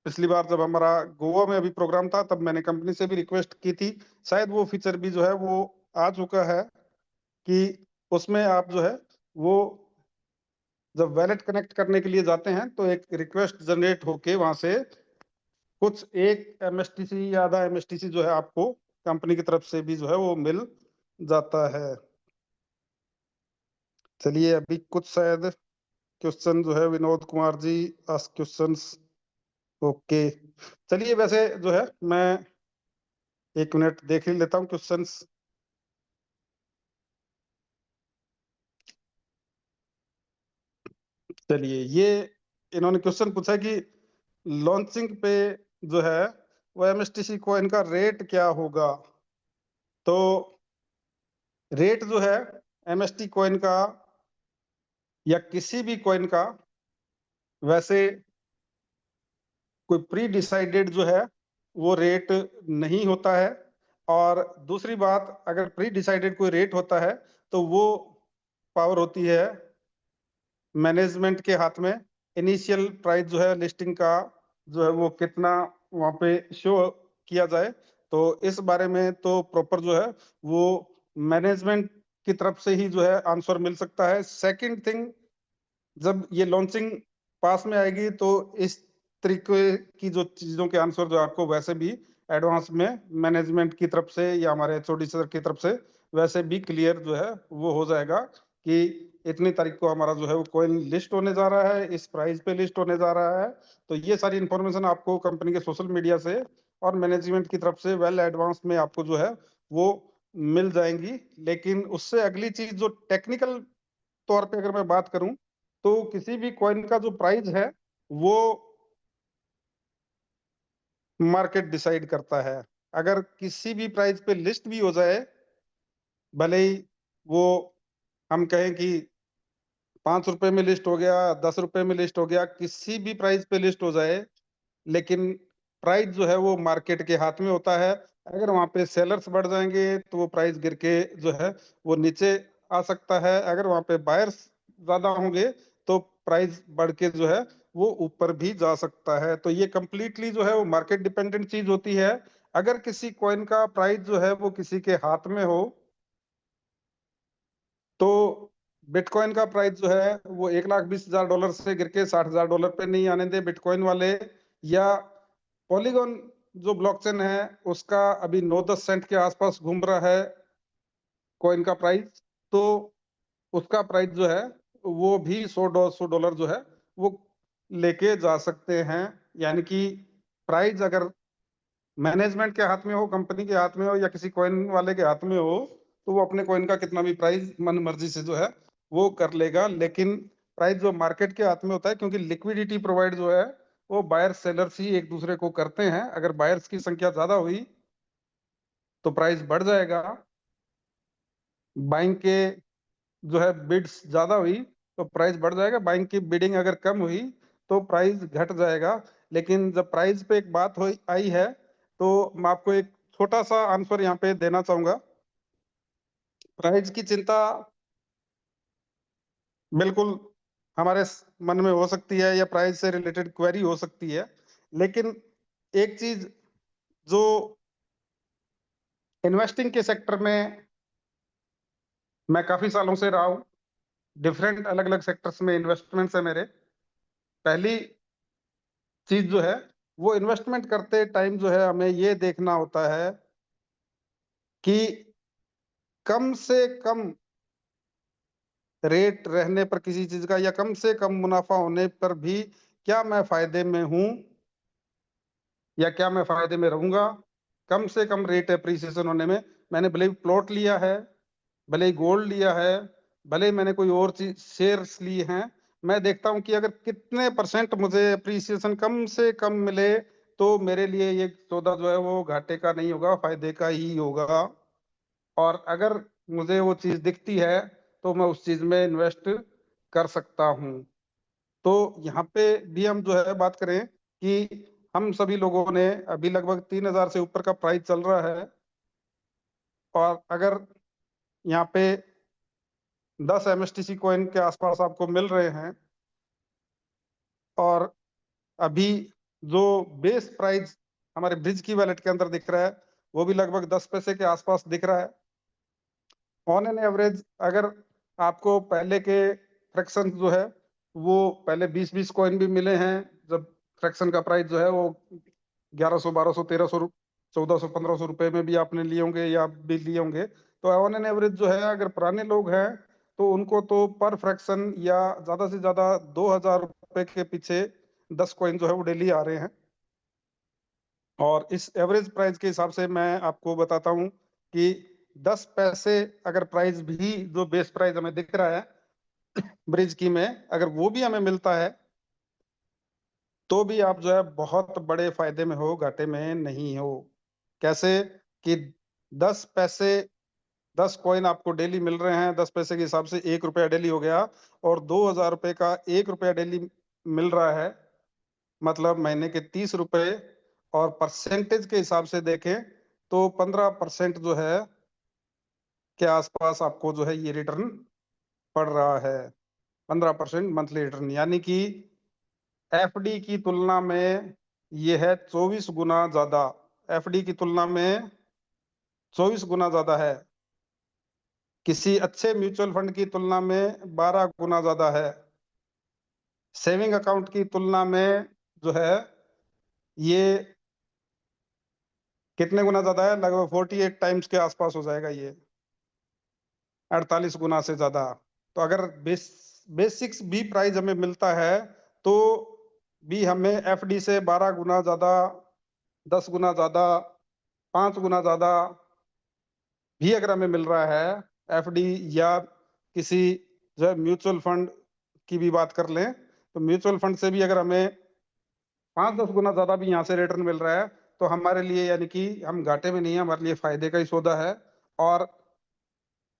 पिछली बार जब हमारा गोवा में अभी प्रोग्राम था तब मैंने कंपनी से भी रिक्वेस्ट की थी, शायद वो फीचर भी जो है वो आ चुका है कि उसमें आप जो है वो जब वैलेट कनेक्ट करने के लिए जाते हैं तो एक रिक्वेस्ट जनरेट होके वहां से कुछ एक एमएसटीसी या आधा एमएसटीसी जो है आपको कंपनी की तरफ से भी जो है वो मिल जाता है। चलिए अभी कुछ शायद क्वेश्चन जो है Vinod Kumar ji ask questions. Okay, चलिए वैसे जो है मैं 1 मिनट देख ही लेता हूँ क्वेश्चंस। चलिए ये इन्होंने क्वेश्चन पूछा है कि लॉन्चिंग पे जो है वो एमएसटीसी कॉइन का रेट क्या होगा। तो रेट जो है एमएसटी कॉइन का या किसी भी कॉइन का वैसे कोई प्री डिसाइडेड जो है वो रेट नहीं होता है। और दूसरी बात, अगर प्री डिसाइडेड कोई रेट होता है तो वो पावर होती है मैनेजमेंट के हाथ में। इनिशियल प्राइस जो है लिस्टिंग का जो है वो कितना वहां पे शो किया जाए, तो इस बारे में तो प्रॉपर जो है वो मैनेजमेंट की तरफ से ही जो है आंसर मिल सकता है। सेकंड थिंग, जब ये लॉन्चिंग पास में आएगी तो इस तरीके की जो चीजों के आंसर जो आपको वैसे भी एडवांस में मैनेजमेंट की तरफ से या हमारे एचओडी सर की तरफ से वैसे भी क्लियर जो है वो हो जाएगा कि इतनी तारीख को हमारा जो है वो कॉइन लिस्ट होने जा रहा है, इस प्राइस पे लिस्ट होने जा रहा है। तो ये सारी इंफॉर्मेशन आपको कंपनी के सोशल मीडिया से और मैनेजमेंट की तरफ से वेल एडवांस में आपको जो है वो मिल जाएंगी। लेकिन उससे अगली चीज जो टेक्निकल तौर पे अगर मैं बात करूं तो किसी भी कॉइन का जो प्राइस है वो मार्केट डिसाइड करता है। अगर किसी भी प्राइस पे लिस्ट भी हो जाए, भले ही वो हम कहें कि 5 रुपए में लिस्ट हो गया, 10 रुपए में लिस्ट हो गया, किसी भी प्राइस पे लिस्ट हो जाए, लेकिन प्राइस जो है वो मार्केट के हाथ में होता है। अगर वहां पे सेलर्स बढ़ जाएंगे तो वो प्राइस गिर के जो है वो नीचे आ सकता है। अगर वहां पे बायर्स ज्यादा होंगे तो प्राइस बढ़ के जो है वो ऊपर भी जा सकता है। तो ये कंप्लीटली जो है वो मार्केट डिपेंडेंट चीज होती है। अगर किसी कॉइन का प्राइस जो है वो किसी के हाथ में हो तो बिटकॉइन का प्राइस जो है वो $1,20,000 से गिर के $60,000 पे नहीं आने दे बिटकॉइन वाले। या पॉलीगॉन जो ब्लॉकचेन है उसका अभी 9-10 सेंट के आसपास घूम रहा है कॉइन का प्राइस, तो उसका प्राइस जो है वो भी $100 जो है वो लेके जा सकते हैं। यानी कि प्राइस अगर मैनेजमेंट के हाथ में हो, कंपनी के हाथ में हो या किसी कॉइन वाले के हाथ में हो, तो वो अपने कॉइन का कितना भी प्राइस मन मर्जी से जो है वो कर लेगा। लेकिन प्राइस जो मार्केट के हाथ में होता है, क्योंकि लिक्विडिटी प्रोवाइड जो है वो बायर सेलर्स ही एक दूसरे को करते हैं। अगर बायर्स की संख्या ज्यादा हुई तो प्राइस बढ़ जाएगा, बाइंग के जो है बिड्स ज्यादा हुई तो प्राइस बढ़ जाएगा, बाइंग की बिडिंग अगर कम हुई तो प्राइस घट जाएगा। लेकिन जब प्राइस पे एक बात हुई आई है तो मैं आपको एक छोटा सा आंसर यहाँ पे देना चाहूंगा। प्राइस की चिंता बिल्कुल हमारे मन में हो सकती है या प्राइस से रिलेटेड क्वेरी हो सकती है, लेकिन एक चीज जो इन्वेस्टिंग के सेक्टर में मैं काफी सालों से रहा हूँ, डिफरेंट अलग अलग सेक्टर्स में इन्वेस्टमेंट्स है मेरे। पहली चीज जो है वो इन्वेस्टमेंट करते टाइम जो है हमें ये देखना होता है कि कम से कम रेट रहने पर किसी चीज का या कम से कम मुनाफा होने पर भी क्या मैं फायदे में हूं या क्या मैं फायदे में रहूंगा। कम से कम रेट एप्रिसिएशन होने में, मैंने भले ही प्लॉट लिया है, भले ही गोल्ड लिया है, भले ही मैंने कोई और चीज शेयर्स लिए हैं, मैं देखता हूं कि अगर कितने परसेंट मुझे अप्रिसिएशन कम से कम मिले तो मेरे लिए ये सौदा जो है वो घाटे का नहीं होगा, फायदे का ही होगा। और अगर मुझे वो चीज दिखती है तो मैं उस चीज में इन्वेस्ट कर सकता हूँ। तो यहाँ पे भी हम जो है बात करें कि हम सभी लोगों ने अभी लगभग 3,000 से ऊपर का प्राइस चल रहा है, और अगर यहाँ पे 10 MSTC कॉइन के आसपास आपको मिल रहे हैं और अभी जो बेस प्राइस हमारे ब्रिज की वैलेट के अंदर दिख रहा है वो भी लगभग 10 पैसे के आसपास दिख रहा है। ऑन एन एवरेज अगर आपको पहले के फ्रैक्शन जो है वो पहले 20-20 कॉइन भी मिले हैं, जब फ्रैक्शन का प्राइस जो है वो 1100, 1200, 1300, 1400, 1500 रुपए में भी आपने लिए होंगे या आप भी लिए होंगे। तो ऑन एन एवरेज जो है, अगर पुराने लोग हैं तो उनको तो पर फ्रैक्शन या ज्यादा से ज्यादा 2000 रुपए के पीछे 10 कॉइन जो है वो डेली आ रहे हैं। और इस एवरेज प्राइस के हिसाब से मैं आपको बताता हूं कि 10 पैसे अगर प्राइस भी जो बेस प्राइस हमें दिख रहा है ब्रिज की में, अगर वो भी हमें मिलता है तो भी आप जो है बहुत बड़े फायदे में हो, घाटे में नहीं हो। कैसे कि 10 पैसे 10 कॉइन आपको डेली मिल रहे हैं, 10 पैसे के हिसाब से 1 रुपया डेली हो गया, और 2000 रुपए का 1 रुपया डेली मिल रहा है, मतलब महीने के 30 रुपए। और परसेंटेज के हिसाब से देखें तो 15% जो है के आसपास आपको जो है ये रिटर्न पड़ रहा है। 15% मंथली रिटर्न, यानी कि एफडी की तुलना में ये है 24 गुना ज्यादा। एफडी की तुलना में 24 गुना ज्यादा है। किसी अच्छे म्यूचुअल फंड की तुलना में 12 गुना ज्यादा है। सेविंग अकाउंट की तुलना में जो है ये कितने गुना ज्यादा है, लगभग 48 टाइम्स के आसपास हो जाएगा ये, 48 गुना से ज्यादा। तो अगर बेसिक्स भी प्राइस हमें मिलता है तो भी हमें एफडी से 12 गुना ज्यादा, 10 गुना ज्यादा, 5 गुना ज्यादा भी अगर हमें मिल रहा है एफडी, या किसी जो है म्यूचुअल फंड की भी बात कर लें तो म्यूचुअल फंड से भी अगर हमें 5-10 गुना ज्यादा भी यहाँ से रिटर्न मिल रहा है तो हमारे लिए, यानी कि हम घाटे में नहीं है, हमारे लिए फायदे का ही सौदा है। और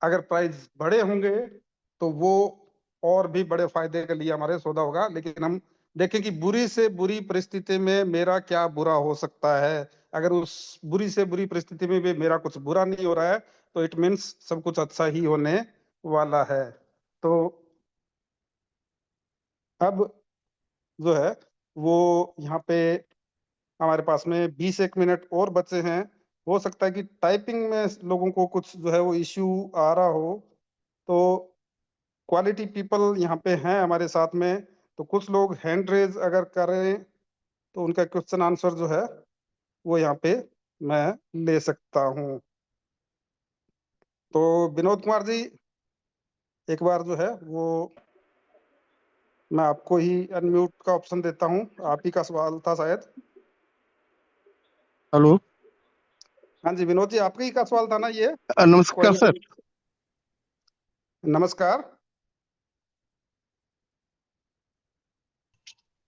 अगर प्राइस बड़े होंगे तो वो और भी बड़े फायदे के लिए हमारे सौदा होगा। लेकिन हम देखें कि बुरी से बुरी परिस्थिति में मेरा क्या बुरा हो सकता है। अगर उस बुरी से बुरी परिस्थिति में भी मेरा कुछ बुरा नहीं हो रहा है तो इट मीन्स सब कुछ अच्छा ही होने वाला है। तो अब जो है वो यहाँ पे हमारे पास में 20-1 मिनट और बचे हैं। हो सकता है कि टाइपिंग में लोगों को कुछ जो है वो इश्यू आ रहा हो, तो क्वालिटी पीपल यहाँ पे हैं हमारे साथ में, तो कुछ लोग हैंड रेज अगर करें तो उनका क्वेश्चन आंसर जो है वो यहाँ पे मैं ले सकता हूँ। तो विनोद कुमार जी, एक बार जो है वो मैं आपको ही अनम्यूट का ऑप्शन देता हूँ, आप ही का सवाल था शायद। हेलो। हाँ जी विनोद जी, आपका ही का सवाल था ना ये? नमस्कार सर। नमस्कार।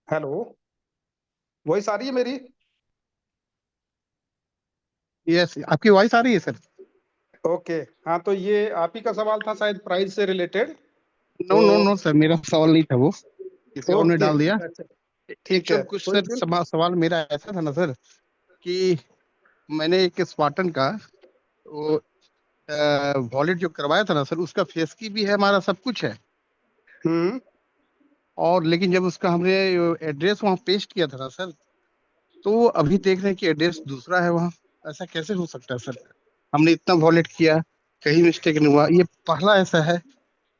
हेलो, वॉइस आ रही है मेरी? यस, आपकी वॉइस आ रही है सर। ओके, हाँ तो ये आप ही का सवाल था शायद प्राइस से related. No no no sir, मेरा सवाल नहीं था, वो किसी और ने ओके डाल दिया। अच्छा, ठीक है, एकदम कुछ कोई सर, इशू सवाल मेरा ऐसा था ना सर कि मैंने एक स्पार्टन का वो वॉलेट जो करवाया था ना सर, उसका फेस की भी है, हमारा सब कुछ है। हम्म और लेकिन जब उसका हमने एड्रेस वहाँ पेस्ट किया था ना सर, तो वो अभी देख रहे हैं कि एड्रेस दूसरा है वहाँ। ऐसा कैसे हो सकता है सर? हमने इतना वॉलेट किया, कहीं मिस्टेक नहीं हुआ। ये पहला ऐसा है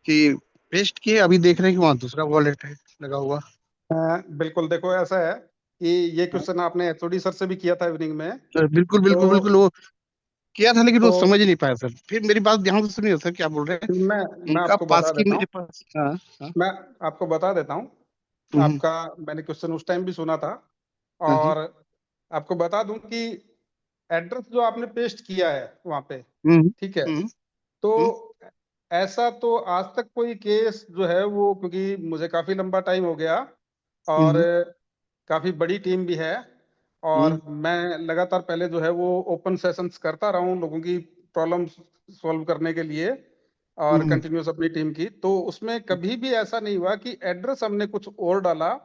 कि पेस्ट किए, अभी देख रहे हैं कि वहाँ दूसरा वॉलेट है लगा हुआ। बिल्कुल, देखो ऐसा है कि ये क्वेश्चन आपने एचओडी सर से भी किया था इवनिंग में। सर बिल्कुल बिल्कुल तो बिल्कुल, वो किया था लेकिन वो तो समझ ही नहीं पाया सर। फिर मेरी बात ध्यान से सुनिए सर, क्या बोल रहे हैं। मैं उनका आपको पास बता की देता मेरे हूँ, पास। हाँ हाँ। मैं आपको बता देता हूँ। हम्म, आपका मैंने क्वेश्चन उस टाइम भी सुना था, हम्म, और आपको बता दूं कि एड्रेस जो आपने पेस्ट किया है वहां पे, हम्म, ठीक है, हम्म, तो हम्म, ऐसा तो आज तक कोई केस जो है वो, क्योंकि मुझे काफी लंबा टाइम हो गया और हम्म, काफी बड़ी टीम भी है, हम्म, और मैं लगातार पहले जो है वो ओपन सेशंस करता रहा हूँ लोगों की प्रॉब्लम सॉल्व करने के लिए, और हम्म, कंटिन्यूस अपनी टीम की। तो उसमें कभी भी ऐसा नहीं हुआ कि एड्रेस हमने कुछ और डाला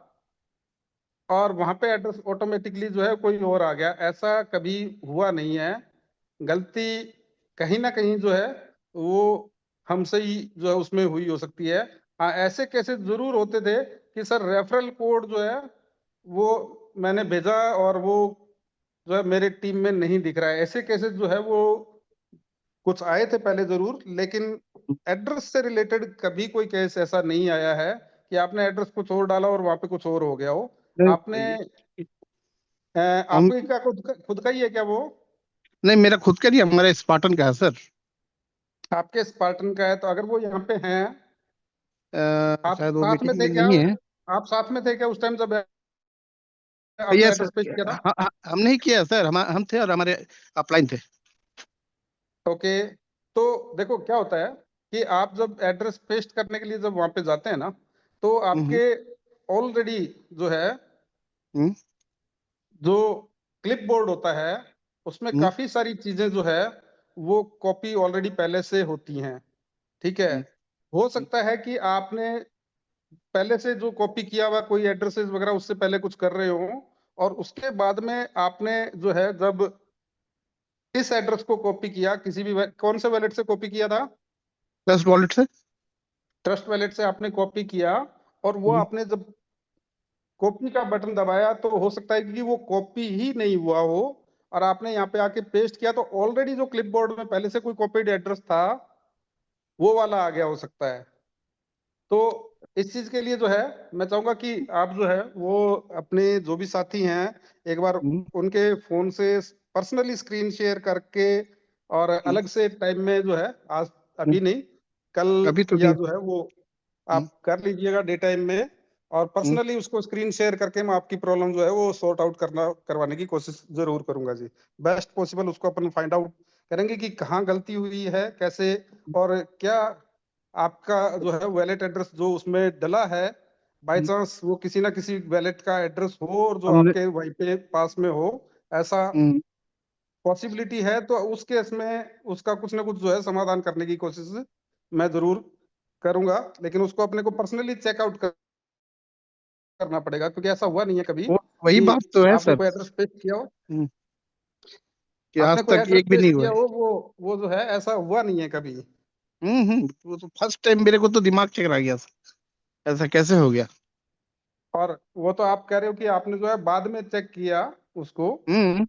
और वहां पे एड्रेस ऑटोमेटिकली जो है कोई और आ गया, ऐसा कभी हुआ नहीं है। गलती कहीं ना कहीं जो है वो हमसे ही जो है उसमें हुई हो सकती है। हाँ, ऐसे केसेस जरूर होते थे कि सर रेफरल कोड जो है वो मैंने भेजा और वो जो है मेरे टीम में नहीं दिख रहा है। ऐसे केसेस जो है वो कुछ आए थे पहले जरूर, लेकिन एड्रेस से रिलेटेड कभी कोई केस ऐसा नहीं आया है कि आपने एड्रेस कुछ और डाला और वहां पे कुछ और हो गया हो। नहीं आपने हम आपके क्या खुद का ही है क्या वो? नहीं, मेरा खुद का नहीं, हमारा स्पार्टन का है सर। आपके स्पार्टन का है तो अगर वो यहाँ पे हैं, आप शायद वो साथ में मीटिंग थे में क्या? नहीं है। आप साथ में थे क्या उस टाइम जब आपने यस, एड्रेस पेश किया था? हम नहीं किया सर, हम थे और हमारे अपलाइन थे। ओके। तो देखो क्या होता है कि आप जब एड्रेस पेस्ट करने के लिए जब वहां पे जाते हैं ना, तो हम्म। आपके ऑलरेडी जो है, हम्म। जो क्लिप बोर्ड होता है, उसमें हम्म। काफी सारी चीजें जो है वो कॉपी ऑलरेडी पहले से होती हैं। ठीक है। हम्म। हो सकता है कि आपने पहले से जो कॉपी किया हुआ कोई एड्रेसेस वगैरह उससे पहले कुछ कर रहे हो, और उसके बाद में आपने जो है जब इस एड्रेस को कॉपी किया किसी भी कौन से वैलेट से कॉपी किया था? प्लस वॉलेट से। ट्रस्ट वैलेट से आपने कॉपी किया, और वो हम्म। आपने जब कॉपी का बटन दबाया तो हो सकता है कि वो कॉपी ही नहीं हुआ हो, और आपने यहाँ पे आके पेस्ट किया तो ऑलरेडी जो क्लिपबोर्ड में पहले से कोई कॉपीड एड्रेस था वो वाला आ गया हो सकता है। तो इस चीज के लिए जो है मैं चाहूंगा कि आप जो है वो अपने जो भी साथी हैं एक बार हम्म। उनके फोन से पर्सनली स्क्रीन शेयर करके, और हम्म। अलग से टाइम में जो है, आज हम्म। अभी नहीं, कल अभी तो या नहीं। जो है वो हम्म। आप कर लीजिएगा डे टाइम में, और हम्म। पर्सनली उसको स्क्रीन शेयर करके मैं आपकी प्रॉब्लम जो है वो सॉर्ट आउट करवाने की कोशिश जरूर करूंगा जी। बेस्ट पॉसिबल उसको अपन फाइंड आउट करेंगे कि कहाँ गलती हुई है, कैसे, और क्या आपका जो है वैलेट एड्रेस जो उसमें डला है, बाय हम्म। चांस वो किसी ना किसी वैलेट का एड्रेस हो और जो हमने। आपके वहीं पे पास में हो, ऐसा हम्म। पॉसिबिलिटी है तो उस केस में उसका कुछ ना कुछ जो है समाधान करने की कोशिश मैं जरूर करूंगा, लेकिन उसको अपने को पर्सनली चेकआउट करना पड़ेगा, क्योंकि ऐसा हुआ नहीं है कभी वो वही कि बात तो है आपने सर। कोई एड्रेस पेश किया हो, हम्म। कि आपने आज कोई तक एड्रेस एक भी पेश नहीं हुआ किया है। हो, वो जो है ऐसा हुआ नहीं है कभी। वो तो फर्स्ट टाइम मेरे को तो दिमाग चकरा गया सर, ऐसा कैसे हो गया। और वो तो आप कह रहे हो कि आपने जो है बाद में चेक किया उसको, हम्म।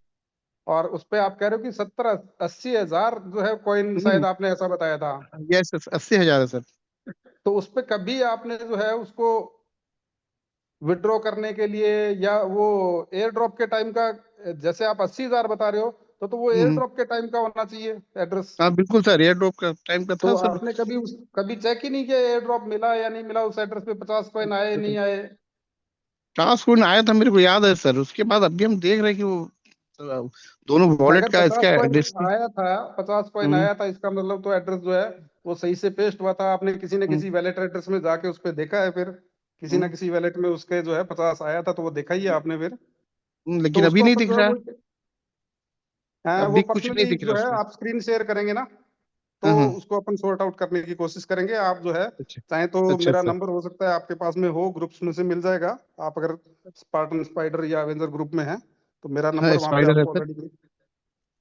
और उस पे आप कह रहे हो कि 70-80 हजार जो है कॉइन हम्म। शायद आपने ऐसा बताया था। यस, 80,000 है सर। तो उस पे कभी आपने जो है उसको विड्रॉ करने के लिए, या वो एयर ड्रॉप के टाइम का, जैसे आप 80 हजार बता रहे हो, तो वो एयर हम्म। ड्रॉप के टाइम का होना चाहिए एड्रेस। हाँ बिल्कुल सर, एयर ड्रॉप का टाइम का तो था सर। आपने कभी चेक ही नहीं किया एयर ड्रॉप मिला या नहीं मिला, उस एड्रेस पे 50 कॉइन आए नहीं आए? टास्क फोन आया था, मेरे को याद है सर। उसके बाद अभी हम देख रहे हैं कि वो दोनों वॉलेट अगर का पचास इसका कॉइन एड्रेस। आया था 50 कॉइन हम्म। आया था, इसका मतलब तो एड्रेस जो है वो सही से पेस्ट हुआ था। आपने किसी न हम्म। किसी वैलेट एड्रेस में जाके उस पर देखा है, फिर किसी न हम्म। किसी वैलेट में उसके जो है 50 आया था, तो वो देखा ही है आपने फिर। तो लेकिन अभी उसको नहीं अपन दिख जो है रहा। वो वो अभी कुछ नहीं पर्सनली दिख रहा जो है उसमें। आप स्क्रीन शेयर करेंगे ना, तो हाँ हाँ। उसको अपन सॉर्ट आउट करने की कोशिश करेंगे। आप जो है अच्छा। चाहे तो अच्छा मेरा सर। नंबर हो सकता है आपके पास में हो, ग्रुप्स में से मिल जाएगा। आप अगर स्पार्टन स्पाइडर या एवेंजर ग्रुप में हैं तो मेरा हाँ, नंबर वहां पे स्पाइडर है आपको सर। ऑलरेडी,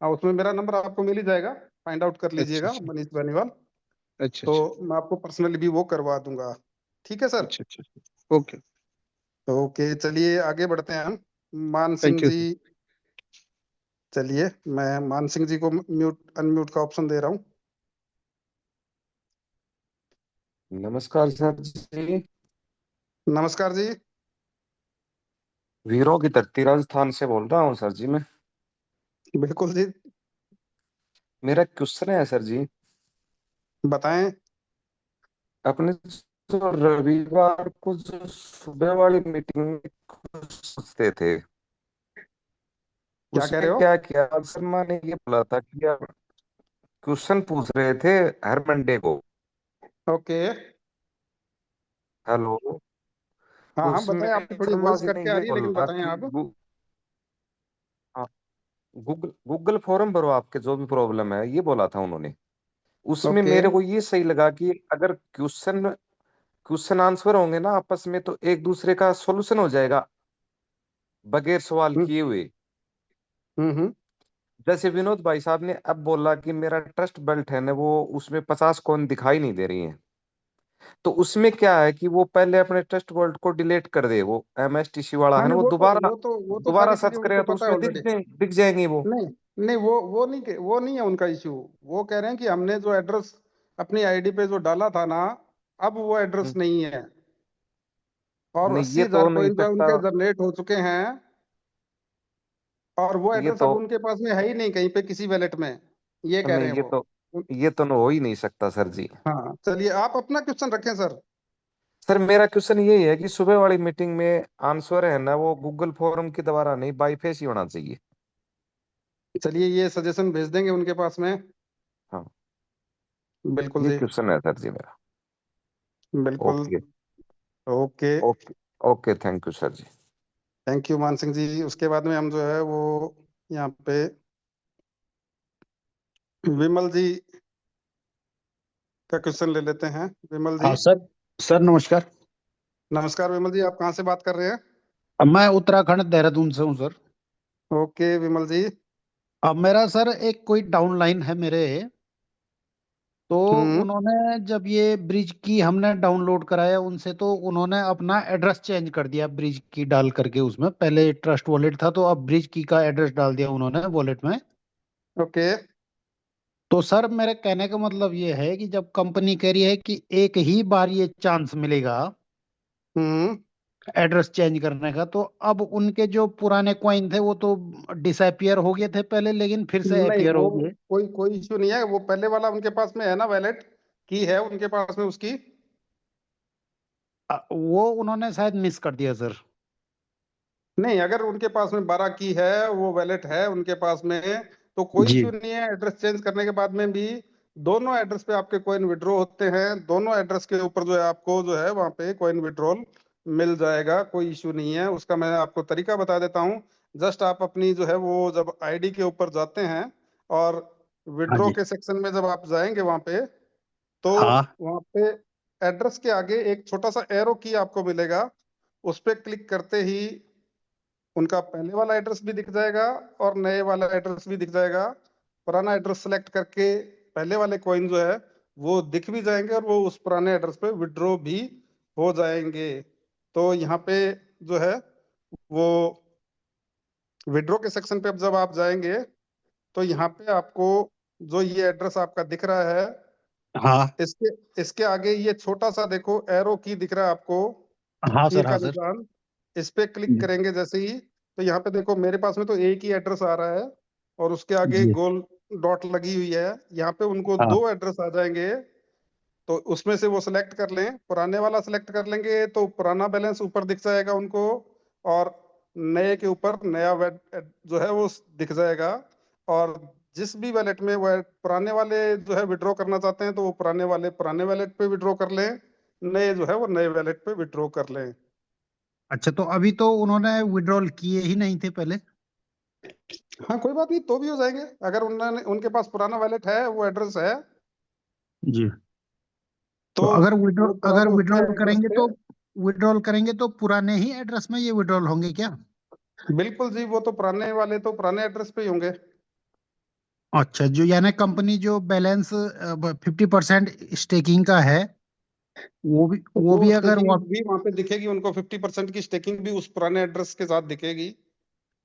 हाँ उसमें मेरा नंबर आपको मिल ही जाएगा। फाइंड आउट कर अच्छा लीजिएगा, अच्छा। मनीष बेनीवाल। अच्छा तो अच्छा। मैं आपको पर्सनली भी वो करवा दूंगा। ठीक है सर। अच्छा अच्छा। ओके। ओके चलिए आगे बढ़ते हैं हम। Maan thank Singh you ji, sir. चलिए मैं मान सिंह जी को म्यूट अनम्यूट का ऑप्शन दे रहा हूँ। नमस्कार सर जी। नमस्कार जी। वीरों की धरती राजस्थान से बोल रहा हूँ सर जी मैं। बिल्कुल जी, मेरा क्वेश्चन है सर जी, बताएं। अपने जो रविवार को जो सुबह वाली मीटिंग में सोचते थे, क्या कह उसमें रहे हो? क्या किया आज शर्मा ने ये बोला था कि आप क्वेश्चन पूछ रहे थे हर मंडे को। ओके। हेलो। हाँ हाँ उसमें बताएं, आपकी थोड़ी शर्मा वॉइस जी कट ने के आ ये रही है, लेकिन बोला बताएं कि आप। गूगल गूगल फॉर्म भरो, आपके जो भी प्रॉब्लम है, ये बोला था उन्होंने। उसमें ओके। मेरे को ये सही लगा कि अगर क्वेश्चन क्वेश्चन आंसर होंगे ना आपस में, तो एक दूसरे का सॉल्यूशन हो जाएगा बगैर सवाल हम्म। किए हुए। हम्म। जैसे विनोद भाई साहब ने अब बोला कि मेरा ट्रस्ट बेल्ट है ना, वो उसमें 50 कौन दिखाई नहीं दे रही है। तो उसमें क्या है कि वो पहले अपने ट्रस्ट बेल्ट को डिलीट कर दे, वो MSTC वाला हाँ है ना, नहीं, वो दोबारा वो तो दोबारा सारी चीजें सर्च उनको करेगा तो पता है उसमें ऑलरेडी। दिख जाएंगे वो। नहीं नहीं, वो नहीं है उनका इश्यू। वो कह रहे हैं कि हमने जो एड्रेस अपनी आईडी पे जो डाला था ना, अब वो एड्रेस हम्म, नहीं है, और नहीं अस्सी ये तो हजार हो नहीं कॉइन जो है सकता। उनके जनरेट हो चुके हैं, और वो ये एड्रेस तो अब उनके पास में है ही नहीं कहीं पे किसी वैलेट में, ये कह रहे नहीं, हैं वो। ये तो हो ही नहीं सकता सर जी। हाँ, चलिए आप अपना क्वेश्चन रखें सर। सर मेरा क्वेश्चन यही है कि सुबह वाली मीटिंग में आंसर है ना, वो गूगल फॉर्म के द्वारा नहीं, बाई फेस ही होना चाहिए। चलिए ये सजेशन भेज देंगे उनके पास में। हाँ, बिल्कुल ये जी। क्वेश्चन है सर जी मेरा। बिल्कुल। Okay. Okay. Okay. Okay, thank you sir ji. Thank you Maan Singh जी। उसके बाद में हम जो है वो यहाँ पे विमल जी का क्वेश्चन ले लेते हैं। विमल हाँ जी, सर। सर नमस्कार। नमस्कार विमल जी, आप कहाँ से बात कर रहे हैं? अब मैं उत्तराखंड देहरादून से हूँ सर। ओके विमल जी। अब मेरा सर एक कोई डाउन लाइन है मेरे, तो हम्म। उन्होंने जब ये ब्रिज की हमने डाउनलोड कराया उनसे, तो उन्होंने अपना एड्रेस चेंज कर दिया ब्रिज की डाल करके। उसमें पहले ट्रस्ट वॉलेट था, तो अब ब्रिज की का एड्रेस डाल दिया उन्होंने वॉलेट में। ओके। तो सर मेरे कहने का मतलब ये है कि जब कंपनी कह रही है कि एक ही बार ये चांस मिलेगा हम्म। एड्रेस चेंज करने का, तो अब उनके जो पुराने कॉइन थे वो तो डिसअपियर हो गए थे पहले, लेकिन फिर से नहीं, अपियर वो हो गए। कोई कोई इश्यू नहीं है, वो पहले वाला उनके पास में है ना वैलेट, की है उनके पास में उसकी। वो उन्होंने शायद मिस कर दिया सर। नहीं, अगर उनके पास में 12 की है, वो वैलेट है उनके पास में, तो कोई जी। इश्यू नहीं है। एड्रेस चेंज करने के बाद में भी दोनों एड्रेस पे आपके कॉइन विड्रॉ होते हैं, दोनों एड्रेस के ऊपर जो है आपको जो है वहाँ पे कॉइन विड्रॉल मिल जाएगा, कोई इश्यू नहीं है उसका। मैं आपको तरीका बता देता हूँ। जस्ट आप अपनी जो है वो जब आईडी के ऊपर जाते हैं और हाँ विड्रॉ जी। के सेक्शन में जब आप जाएंगे वहाँ पे, तो हाँ। वहाँ पे एड्रेस के आगे एक छोटा सा एरो की आपको मिलेगा, उस पर क्लिक करते ही उनका पहले वाला एड्रेस भी दिख जाएगा और नए वाला एड्रेस भी दिख जाएगा। पुराना एड्रेस सेलेक्ट करके पहले वाले कॉइन जो है वो दिख भी जाएंगे, और वो उस पुराने एड्रेस पे विड्रॉ भी हो जाएंगे। तो यहाँ पे जो है वो विड्रॉ के सेक्शन पे अब जब आप जाएंगे, तो यहाँ पे आपको जो ये एड्रेस आपका दिख रहा है, हाँ। इसके इसके आगे ये छोटा सा देखो एरो की दिख रहा है आपको, हाँ तीर सर। का हाँ सर। निशान। इस पे क्लिक जी। करेंगे जैसे ही, तो यहाँ पे देखो मेरे पास में तो एक ही एड्रेस आ रहा है, और उसके आगे जी। गोल डॉट लगी हुई है। यहाँ पे उनको हाँ। दो एड्रेस आ जाएंगे, तो उसमें से वो सिलेक्ट कर लें। पुराने वाला सिलेक्ट कर लेंगे तो पुराना बैलेंस ऊपर दिख जाएगा उनको, और नए के ऊपर नया जो है वो दिख जाएगा। और जिस भी वैलेट में वो पुराने वाले जो है विड्रॉ करना चाहते हैं, तो वो पुराने वाले पुराने वैलेट पे विड्रॉ कर लें, नए जो है वो नए वैलेट पे विड्रॉ कर लें। अच्छा, तो अभी तो उन्होंने विड्रॉल किए ही नहीं थे पहले। हाँ, कोई बात नहीं, तो भी हो जाएंगे। अगर उन्होंने उनके पास पुराना वैलेट है, वो एड्रेस है, जी। तो तो वो अगर पुराने उसके विड्रॉल एड्रेस करेंगे पे। तो पुराने ही एड्रेस में ये विड्रॉल होंगे क्या? बिल्कुल जी, वो तो पुराने वाले तो पुराने एड्रेस पे ही होंगे। अच्छा, जो यानी कंपनी जो बैलेंस 50% स्टेकिंग का है, वो वो भी अगर स्टेकिंग वो, भी वहां पे दिखेगी उनको, 50% की स्टेकिंग भी उस पुराने एड्रेस के साथ दिखेगी।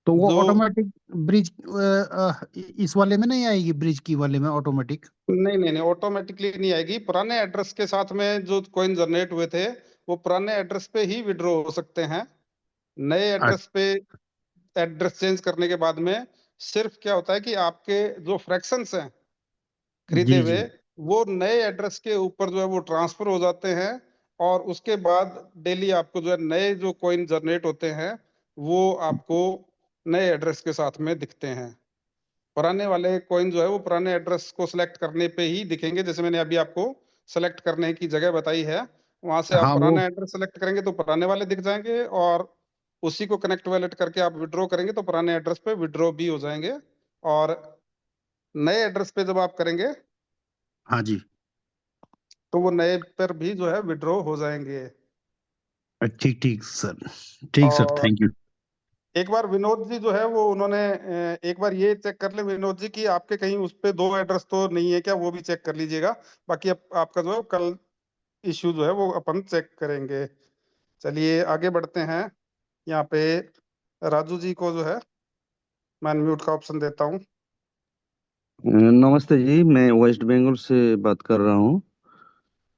तो वो जो ऑटोमेटिक ब्रिज इस वाले में नहीं आएगी, ब्रिज की वाले में ऑटोमेटिक? नहीं नहीं नहीं, ऑटोमेटिकली नहीं आएगी। पुराने एड्रेस के साथ में जो कॉइन जनरेट हुए थे, वो पुराने एड्रेस पे ही विड्रॉ हो सकते हैं। नए एड्रेस पे एड्रेस चेंज करने के बाद में सिर्फ क्या होता है कि आपके जो फ्रैक्शंस हैं खरीदे जी। हुए, जी। वो नए एड्रेस के ऊपर जो है वो ट्रांसफर हो जाते हैं। और उसके बाद डेली आपको जो है नए जो कॉइन जनरेट होते हैं, वो आपको नए एड्रेस के साथ में दिखते हैं। पुराने वाले कॉइन जो है वो पुराने एड्रेस को सिलेक्ट करने पे ही दिखेंगे, जैसे मैंने अभी आपको सेलेक्ट करने की जगह बताई है। वहां से आप हाँ वो। पुराना एड्रेस सेलेक्ट करेंगे तो पुराने वाले दिख जाएंगे, और उसी को कनेक्ट वैलेट करके आप विड्रॉ करेंगे तो पुराने एड्रेस पे विड्रॉ भी हो जाएंगे। और नए एड्रेस पे जब आप करेंगे, हाँ जी। तो वो नए पर भी जो है विड्रॉ हो जाएंगे। ठीक ठीक सर। ठीक सर, और थैंक यू। एक बार विनोद जी जो है वो उन्होंने एक बार ये चेक कर ले विनोद जी कि आपके कहीं उस पे दो एड्रेस तो नहीं है क्या, वो भी चेक कर लीजिएगा। बाकी आपका जो है कल इश्यू जो है वो अपन चेक करेंगे। चलिए आगे बढ़ते हैं। यहाँ पे राजू जी को जो है मैं अनम्यूट का ऑप्शन देता हूँ। नमस्ते जी, मैं वेस्ट बंगाल से बात कर रहा हूँ।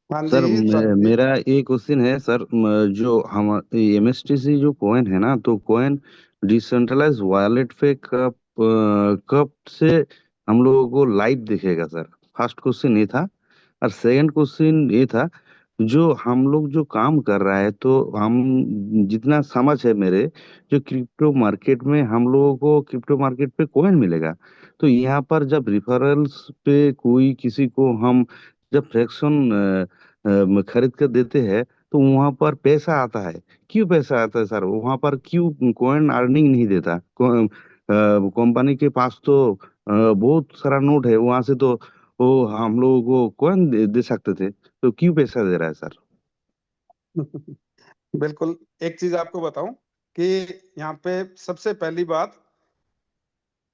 हाँ सर, जी, स्वागत जी। मेरा एक क्वेश्चन है सर। जो हम एमएसटीसी जो कॉइन है ना, तो कॉइन डिसेंट्रलाइज वॉलेट पे कब से हम लोगों को लाइव दिखेगा सर? फर्स्ट क्वेश्चन ये था। और सेकंड क्वेश्चन ये था, जो हम लोग जो काम कर रहा है, तो हम जितना समझ है मेरे, जो क्रिप्टो मार्केट में हम लोगों को क्रिप्टो मार्केट पे कॉइन मिलेगा, तो यहाँ पर जब रिफरल्स पे कोई किसी को हम जब फ्रैक्शन खरीद कर देते हैं, तो वहां पर पैसा आता है। क्यों पैसा आता है सर? वहां पर क्यों कॉइन अर्निंग नहीं देता? कंपनी के पास तो बहुत सारा नोट है, वहां से तो वो हम लोगों को कॉइन दे सकते थे, तो क्यों पैसा दे रहा है सर? बिल्कुल, एक चीज आपको बताऊं कि यहाँ पे सबसे पहली बात,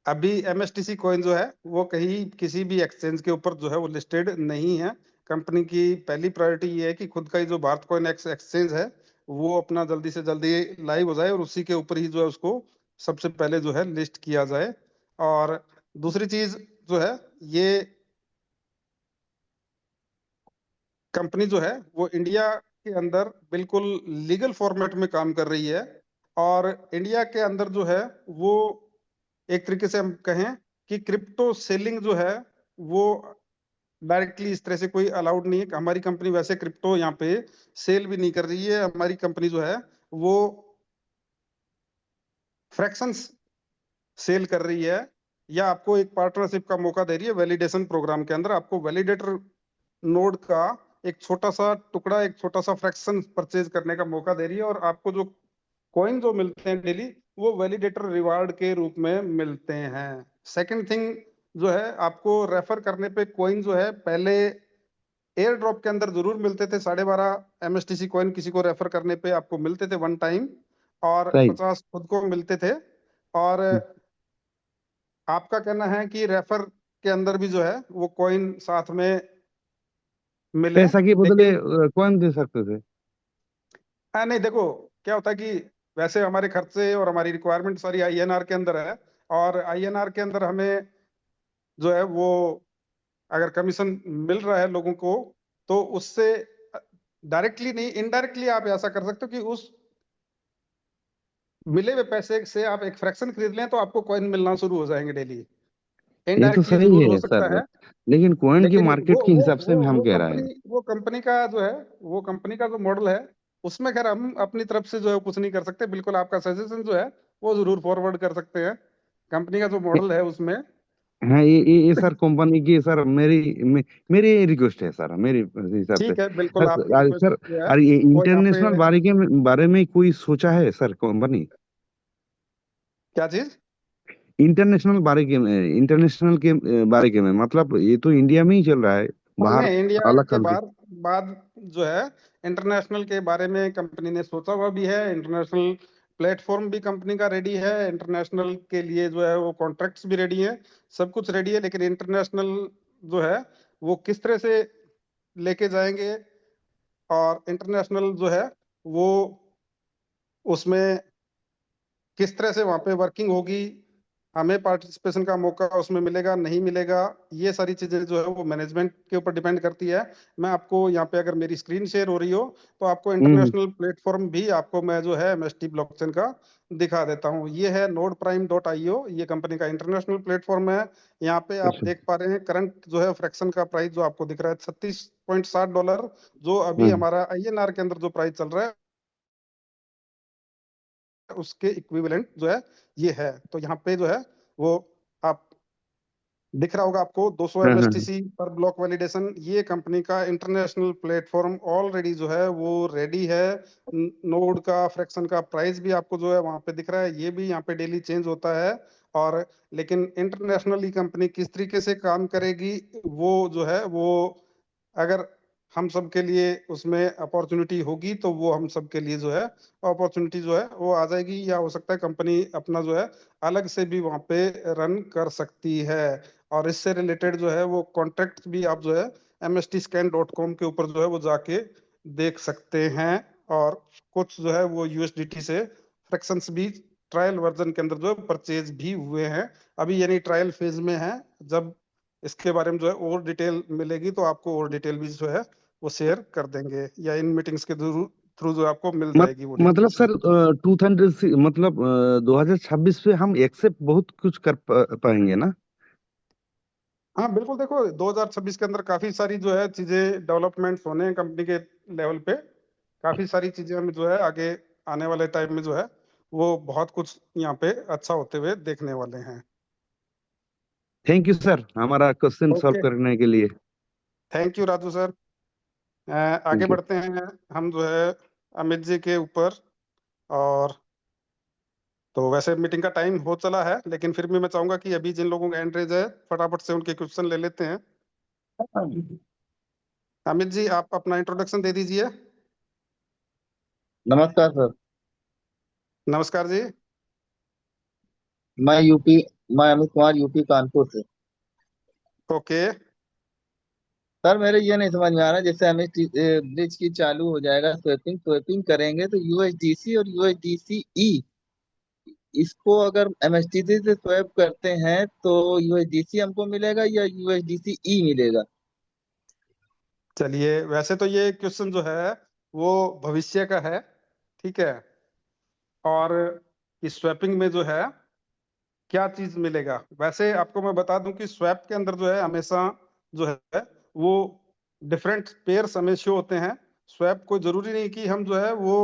अभी एमएसटीसी कॉइन जो है वो कहीं किसी भी एक्सचेंज के ऊपर जो है वो लिस्टेड नहीं है। कंपनी की पहली प्रायोरिटी ये है कि खुद का ही जो भारत कॉइन एक्सचेंज है वो अपना जल्दी से जल्दी लाइव हो जाए और उसी के ऊपर ही जो है उसको सबसे पहले जो है लिस्ट किया जाए। और दूसरी चीज जो है, ये कंपनी जो है वो इंडिया के अंदर बिल्कुल लीगल फॉर्मेट में काम कर रही है। और इंडिया के अंदर जो है वो एक तरीके से हम कहें कि क्रिप्टो सेलिंग जो है वो डायरेक्टली इस तरह से कोई अलाउड नहीं है। हमारी कंपनी वैसे क्रिप्टो यहाँ पे सेल भी नहीं कर रही है। हमारी कंपनी जो है वो फ्रैक्शंस सेल कर रही है, या आपको एक पार्टनरशिप का मौका दे रही है। वैलिडेशन प्रोग्राम के अंदर आपको वैलिडेटर नोड का एक छोटा सा टुकड़ा, एक छोटा सा फ्रैक्शन परचेज करने का मौका दे रही है, और आपको जो कॉइन जो मिलते हैं डेली, वो वैलिडेटर रिवार्ड के रूप में मिलते हैं। सेकंड थिंग जो है, आपको रेफर करने पे कॉइन जो है पहले एयर ड्रॉप के अंदर जरूर मिलते थे। 12.5 एमएसटीसी कॉइन किसी को रेफर करने पे आपको मिलते थे वन टाइम, और सही। 50 खुद को मिलते थे। और आपका कहना है कि रेफर के अंदर भी जो है वो कॉइन साथ में मिले, पैसा के बदले लेकिन कॉइन दे सकते थे। नहीं, देखो क्या होता है कि वैसे हमारे खर्चे और हमारी रिक्वायरमेंट सारी आईएनआर के अंदर है, और आईएनआर के अंदर हमें जो है वो अगर कमीशन मिल रहा है लोगों को, तो उससे डायरेक्टली नहीं, इनडायरेक्टली आप ऐसा कर सकते हो कि उस मिले हुए पैसे से आप एक फ्रैक्शन खरीद लें तो आपको कॉइन मिलना शुरू हो जाएंगे डेली। ये तो इनडायरेक्टली सही जरूर हो है सकता सर, है, लेकिन कॉइन की लेकिन मार्केट के हिसाब से हम वो कह रहा है। कंपनी का जो है, वो कंपनी का जो मॉडल है, उसमें खैर हम अपनी तरफ से जो है कुछ नहीं कर सकते। बिल्कुल आपका सजेशन जो है वो जरूर फॉरवर्ड कर सकते हैं कंपनी का जो मॉडल है उसमें। हाँ, ये सर कंपनी की सर मेरी रिक्वेस्ट है सर, मेरी हिसाब से। ठीक है, बिल्कुल आपकी रिक्वेस्ट सर, जो है और ये वो यहाँ पे। इंटरनेशनल बारे में कोई सोचा है सर कंपनी? क्या चीज? इंटरनेशनल के बारे के में, मतलब ये तो इंडिया में ही चल रहा है, बाहर नहीं, इंडिया अलग के कंट्री। बाद जो है इंटरनेशनल के बारे में कंपनी ने सोचा हुआ भी है। इंटरनेशनल प्लेटफॉर्म भी कंपनी का रेडी है, इंटरनेशनल के लिए जो है वो कॉन्ट्रैक्ट्स भी रेडी है, सब कुछ रेडी है। लेकिन इंटरनेशनल जो है वो किस तरह से लेके जाएंगे, और इंटरनेशनल जो है वो उसमें किस तरह से वहां पे वर्किंग होगी, हमें पार्टिसिपेशन का मौका उसमें मिलेगा नहीं मिलेगा, ये सारी चीजें जो है वो मैनेजमेंट के ऊपर डिपेंड करती है। मैं आपको यहाँ पे अगर मेरी स्क्रीन शेयर हो रही हो तो आपको हम्म। इंटरनेशनल प्लेटफॉर्म भी आपको मैं जो है एमएसटी ब्लॉकचेन का दिखा देता हूँ। ये है nodeprime.io, ये कंपनी का इंटरनेशनल प्लेटफॉर्म है। यहाँ पे आप अच्छा। देख पा रहे हैं करंट जो है फ्रैक्शन का प्राइस जो आपको दिख रहा है $36.60, जो अभी हाँ। हमारा आईएनआर के अंदर जो प्राइस चल रहा है उसके इक्विवेलेंट जो है ये है। तो यहाँ पे जो है वो आप दिख रहा होगा आपको 200 हाँ, हाँ, एमएसटीसी पर ब्लॉक वैलिडेशन। ये कंपनी का इंटरनेशनल प्लेटफॉर्म ऑलरेडी जो है वो रेडी है। नोड का फ्रैक्शन का प्राइस भी आपको जो है वहां पे दिख रहा है, ये भी यहाँ पे डेली चेंज होता है। और लेकिन इंटरनेशनली कंपनी किस तरीके से काम करेगी, वो जो है वो अगर हम सब के लिए उसमें अपॉर्चुनिटी होगी तो वो हम सब के लिए जो है अपॉर्चुनिटी जो है वो आ जाएगी, या हो सकता है कंपनी अपना जो है अलग से भी वहां पे रन कर सकती है। और इससे रिलेटेड जो है वो कॉन्ट्रैक्ट भी आप जो है mstscan.com के ऊपर जो है वो जाके देख सकते हैं। और कुछ जो है वो यूएसडीटी से फ्रैक्शंस भी ट्रायल वर्जन के अंदर जो है परचेज भी हुए हैं। अभी यानी ट्रायल फेज में है। जब इसके बारे में जो है और डिटेल मिलेगी तो आपको और डिटेल भी जो है वो शेयर कर देंगे, या इन मीटिंग्स के थ्रू जो आपको मिल जाएगी वो मतलब डिटेल्स। सर 200 मतलब 2026 पे हम एक्सेप्ट बहुत कुछ कर पाएंगे ना? हाँ बिल्कुल, देखो 2026 के अंदर काफी सारी जो है चीजें डेवलपमेंट्स होने हैं कंपनी के लेवल पे, काफी सारी चीजें हमें जो है आगे आने वाले टाइम में जो है वो बहुत कुछ यहाँ पे अच्छा होते हुए देखने वाले हैं। थैंक यू सर हमारा क्वेश्चन सॉल्व ओके, करने के लिए। Thank you Raju sir. आगे थैंक यू। बढ़ते हैं हम जो है अमित जी के ऊपर। और तो वैसे मीटिंग का टाइम हो चला है, लेकिन फिर भी मैं चाहूंगा कि अभी जिन लोगों का हैंड रेज है फटाफट से उनके क्वेश्चन ले लेते हैं। अमित जी आप अपना इंट्रोडक्शन दे दीजिए। नमस्कार सर। नमस्कार जी। मैं यूपी मैं अमित कुमार यूपी कानपुर से। ओके। सर मेरे ये नहीं समझ में आ रहा, जैसे हमें ब्रिज की चालू हो जाएगा, स्वैपिंग स्वैपिंग करेंगे तो यूएसडीसी और यूएसडीसी ई, इसको अगर एमएसटीसी से स्वैप करते हैं तो यूएसडीसी हमको मिलेगा या यूएसडीसी ई मिलेगा? चलिए, वैसे तो ये क्वेश्चन जो है वो भविष्य का है, ठीक है। और इस स्वैपिंग में जो है क्या चीज मिलेगा, वैसे आपको मैं बता दूं कि स्वैप के अंदर जो है हमेशा जो है वो डिफरेंट पेयर्स हमें शो होते हैं। स्वैप को जरूरी नहीं कि हम जो है वो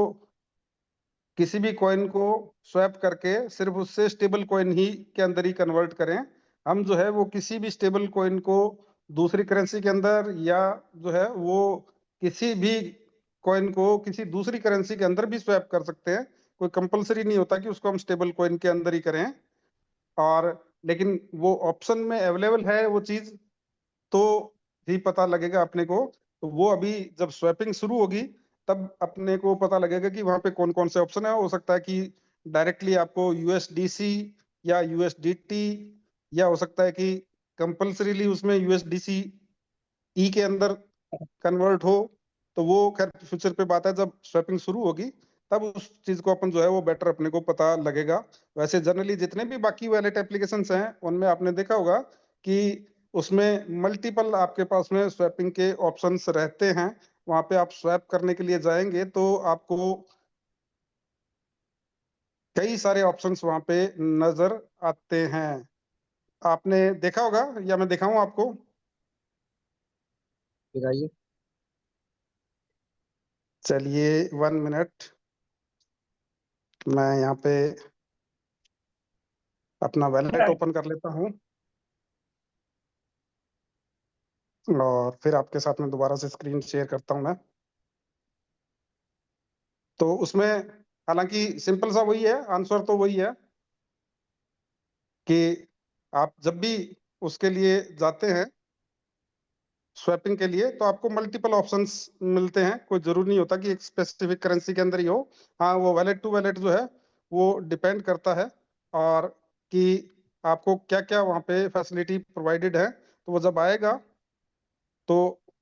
किसी भी कॉइन को स्वैप करके सिर्फ उससे स्टेबल कॉइन ही के अंदर ही कन्वर्ट करें। हम जो है वो किसी भी स्टेबल कॉइन को दूसरी करेंसी के अंदर, या जो है वो किसी भी कॉइन को किसी दूसरी करेंसी के अंदर भी स्वैप कर सकते हैं। कोई कंपलसरी नहीं होता कि उसको हम स्टेबल कॉइन के अंदर ही करें। और लेकिन वो ऑप्शन में अवेलेबल है वो चीज तो ही पता लगेगा अपने को। तो वो अभी जब स्वैपिंग शुरू होगी तब अपने को पता लगेगा कि वहां पे कौन कौन से ऑप्शन है। हो सकता है कि डायरेक्टली आपको यूएसडीसी या यूएसडीटी, या हो सकता है कि कंपल्सरीली उसमें यूएसडीसी ई के अंदर कन्वर्ट हो। तो वो खैर फ्यूचर पे बात है, जब स्वैपिंग शुरू होगी तब उस चीज को अपन जो है वो बेटर अपने को पता लगेगा। वैसे जनरली जितने भी बाकी वैलेट एप्लीकेशंस हैं उनमें आपने देखा होगा कि उसमें मल्टीपल आपके पास में स्वैपिंग के ऑप्शंस रहते हैं। वहां पे आप स्वैप करने के लिए जाएंगे तो आपको कई सारे ऑप्शंस वहां पे नजर आते हैं। आपने देखा होगा या मैं दिखाऊं आपको? दिखाइए। चलिए 1 मिनट, मैं यहाँ पे अपना वैलेट ओपन कर लेता हूँ और फिर आपके साथ में दोबारा से स्क्रीन शेयर करता हूँ मैं। तो उसमें हालांकि सिंपल सा वही है, आंसर तो वही है कि आप जब भी उसके लिए जाते हैं स्वैपिंग के लिए तो आपको मल्टीपल ऑप्शंस मिलते हैं। कोई जरूरी नहीं होता कि एक स्पेसिफिक करेंसी के अंदर ही हो। हाँ, वो वैलेट टू वैलेट जो है वो डिपेंड करता है और कि आपको क्या क्या वहाँ पे फैसिलिटी प्रोवाइडेड है। तो वो जब आएगा तो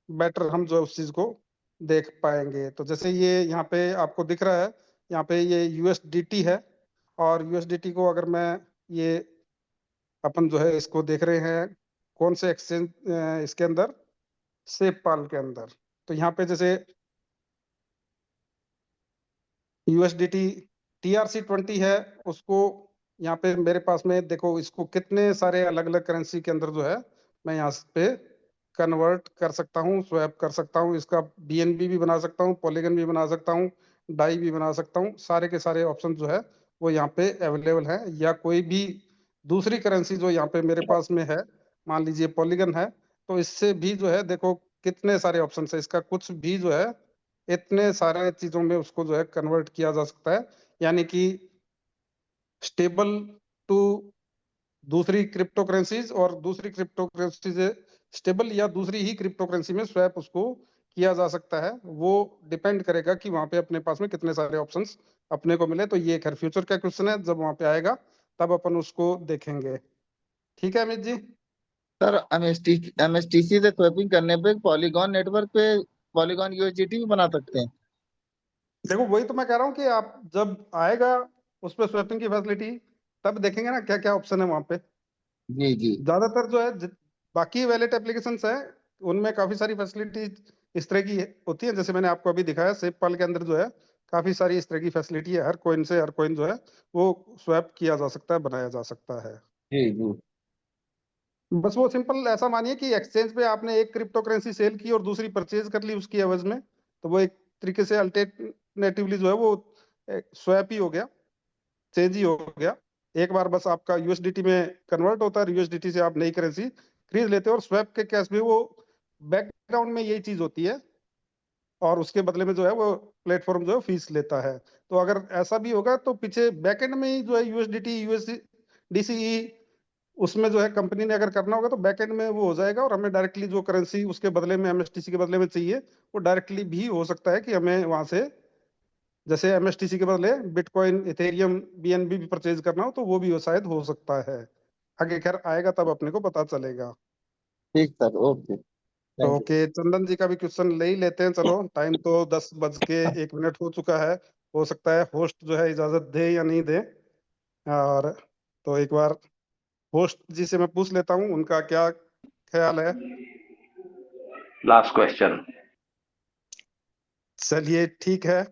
बेटर हम जो है उस चीज को देख पाएंगे। तो जैसे ये यहाँ पे आपको दिख रहा है, यहाँ पे ये यूएसडीटी है। और यूएसडीटी को अगर मैं ये अपन जो है इसको देख रहे हैं कौन से एक्सचेंज इसके अंदर, सेपाल के अंदर। तो यहाँ पे जैसे यूएसडीटी TRC20 है, उसको यहाँ पे मेरे पास में देखो इसको कितने सारे अलग अलग करेंसी के अंदर जो है मैं यहाँ पे कन्वर्ट कर सकता हूँ, स्वैप कर सकता हूँ। इसका बीएनबी भी बना सकता हूँ, पॉलीगन भी बना सकता हूँ, डाई भी बना सकता हूँ। सारे के सारे ऑप्शन जो है वो यहाँ पे अवेलेबल है। या कोई भी दूसरी करेंसी जो यहाँ पे मेरे पास में है, मान लीजिए पॉलीगन है, तो इससे भी जो है देखो कितने सारे ऑप्शन है। इसका कुछ भी जो है इतने सारे चीजों में उसको जो है कन्वर्ट किया जा सकता है। यानी कि स्टेबल टू दूसरी क्रिप्टो करेंसीज, और दूसरी क्रिप्टो करेंसी से स्टेबल या दूसरी ही क्रिप्टो करेंसी में स्वैप उसको किया जा सकता है। वो डिपेंड करेगा कि वहां पे अपने पास में कितने सारे ऑप्शंस अपने को मिले। तो ये खैर फ्यूचर का क्वेश्चन है, जब वहां पे आएगा तब अपन उसको देखेंगे। ठीक है अमित जी। सर एमएसटीसी से स्वैपिंग करने पे पॉलीगॉन नेटवर्क पे पॉलीगॉन यूएसडीटी भी बना सकते हैं? देखो वही तो मैं कह रहा हूँ कि आप जब आएगा उस पर स्वैपिंग की फैसिलिटी तब देखेंगे ना क्या क्या ऑप्शन है वहां पे। जी जी। ज्यादातर जो है बाकी वैलेट एप्लीकेशंस है, उनमें काफी सारी फैसिलिटी इस तरह की होती है, जैसे मैंने आपको अभी दिखाया सेफपाल के अंदर जो है काफी सारी इस तरह की फैसिलिटी है। हर कॉइन से हर कॉइन जो है वो स्वैप किया जा सकता है, बनाया जा सकता है। जी जी। बस वो सिंपल ऐसा मानिए कि एक्सचेंज पे आपने एक क्रिप्टो करेंसी सेल की और दूसरी परचेज कर ली उसकी एवज में, तो वो एक तरीके से अल्टरनेटिवली जो है वो स्वैप ही हो गया, चेंज ही हो गया। एक बार बस आपका यूएसडीटी में कन्वर्ट होता है, यूएसडीटी से आप नई करेंसी खरीद लेते हो, और स्वैप के केस में वो बैकग्राउंड में यही चीज होती है, और उसके बदले में जो है वो प्लेटफॉर्म जो है फीस लेता है। तो अगर ऐसा भी होगा तो पीछे बैकएंड में ही जो है यूएसडीटी यूएसडीसीई उसमें जो है कंपनी ने अगर करना होगा तो बैकएंड में वो हो जाएगा, और हमें डायरेक्टली जो करेंसी उसके बदले में एमएसटीसी के बदले में चाहिए वो डायरेक्टली भी हो सकता है कि हमें वहां से, जैसे एमएसटीसी के बदले बिटकॉइन इथेरियम बीएनबी भी परचेज करना हो तो वो भी हो, शायद हो सकता है। आगे खैर आएगा तब अपने को पता चलेगा। ठीक सर, ओके, तो थैंक यू। ओके, चंदन जी का भी क्वेश्चन ले ही लेते हैं। चलो, टाइम तो 10:01 हो चुका है। हो सकता है होस्ट जो है इजाजत दे या नहीं दे, और तो एक बार होस्ट जी से मैं पूछ लेता हूँ उनका क्या ख्याल है। Last question. चलिए ठीक है,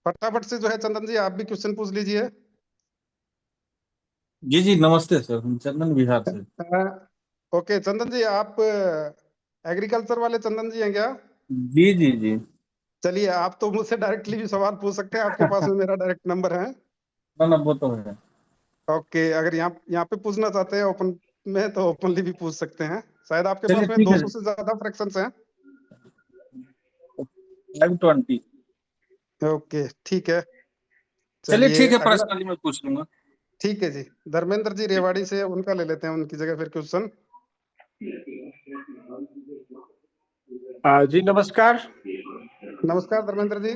फटाफट से जो है चंदन जी आप भी क्वेश्चन पूछ लीजिए। जी जी, नमस्ते सर, हम चंदन बिहार से। ओके चंदन जी, आप एग्रीकल्चर वाले चंदन जी हैं क्या? जी जी जी। चलिए, आप तो मुझसे डायरेक्टली भी सवाल पूछ सकते हैं, आपके पास में मेरा डायरेक्ट नंबर है। ना ना, वो तो है। ओके, अगर यहाँ यहाँ पे पूछना चाहते हैं ओपन में तो ओपनली भी पूछ सकते हैं। शायद आपके चलिए पास में ठीक है, 200 से ज्यादा फ्रैक्शंस हैं। 520। ओके ठीक है, चलिए चलिए ठीक है, अगला। पर्सनली मैं पूछ लूंगा। ठीक है जी, धर्मेंद्र जी रेवाड़ी से उनका ले लेते हैं उनकी जगह फिर क्वेश्चन। जी नमस्कार। नमस्कार धर्मेंद्र जी।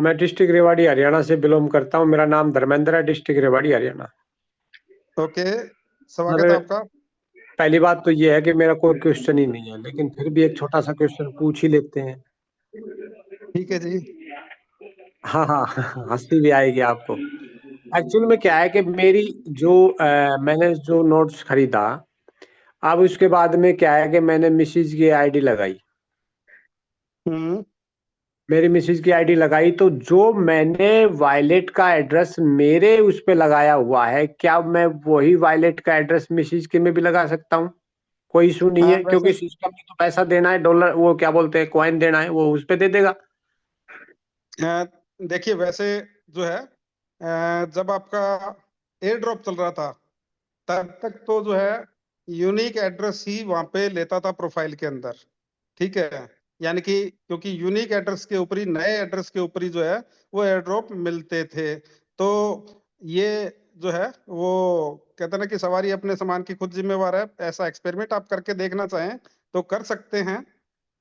मैं डिस्ट्रिक्ट रेवाड़ी हरियाणा से बिलोंग करता हूँ। मेरा नाम धर्मेंद्र है, डिस्ट्रिक्ट रेवाड़ी हरियाणा। ओके, स्वागत है सर, आपका। पहली बात तो ये है कि मेरा कोई क्वेश्चन ही नहीं है, लेकिन फिर भी एक छोटा सा क्वेश्चन पूछ ही लेते हैं। ठीक है जी। हाँ हाँ, हंसी भी आएगी आपको। एक्चुअल में क्या है कि मेरी जो मैंने जो नोट्स खरीदा, अब उसके बाद में क्या है कि मैंने मिसिज की आईडी लगाई। मेरी मिसिज की आईडी लगाई तो जो मैंने वॉलेट का एड्रेस मेरे उस पे लगाया हुआ है, क्या मैं वही वॉलेट का एड्रेस मिसिज के में भी लगा सकता हूँ? कोई इशू नहीं हाँ है, वैसे, क्योंकि सिस्टम में तो पैसा देना है, डॉलर वो क्या बोलते हैं कॉइन देना है, वो उस पे दे देगा। देखिए वैसे जो है जब आपका एयर ड्रॉप चल रहा था तब तक तो जो है यूनिक एड्रेस ही वहां पे लेता था प्रोफाइल के अंदर। ठीक है, यानी कि क्योंकि यूनिक एड्रेस के ऊपर ही, नए एड्रेस के ऊपर ही जो है वो एयर ड्रॉप मिलते थे। तो ये जो है वो कहते हैं ना कि सवारी अपने सामान की खुद जिम्मेवार है। ऐसा एक्सपेरिमेंट आप करके देखना चाहें तो कर सकते हैं,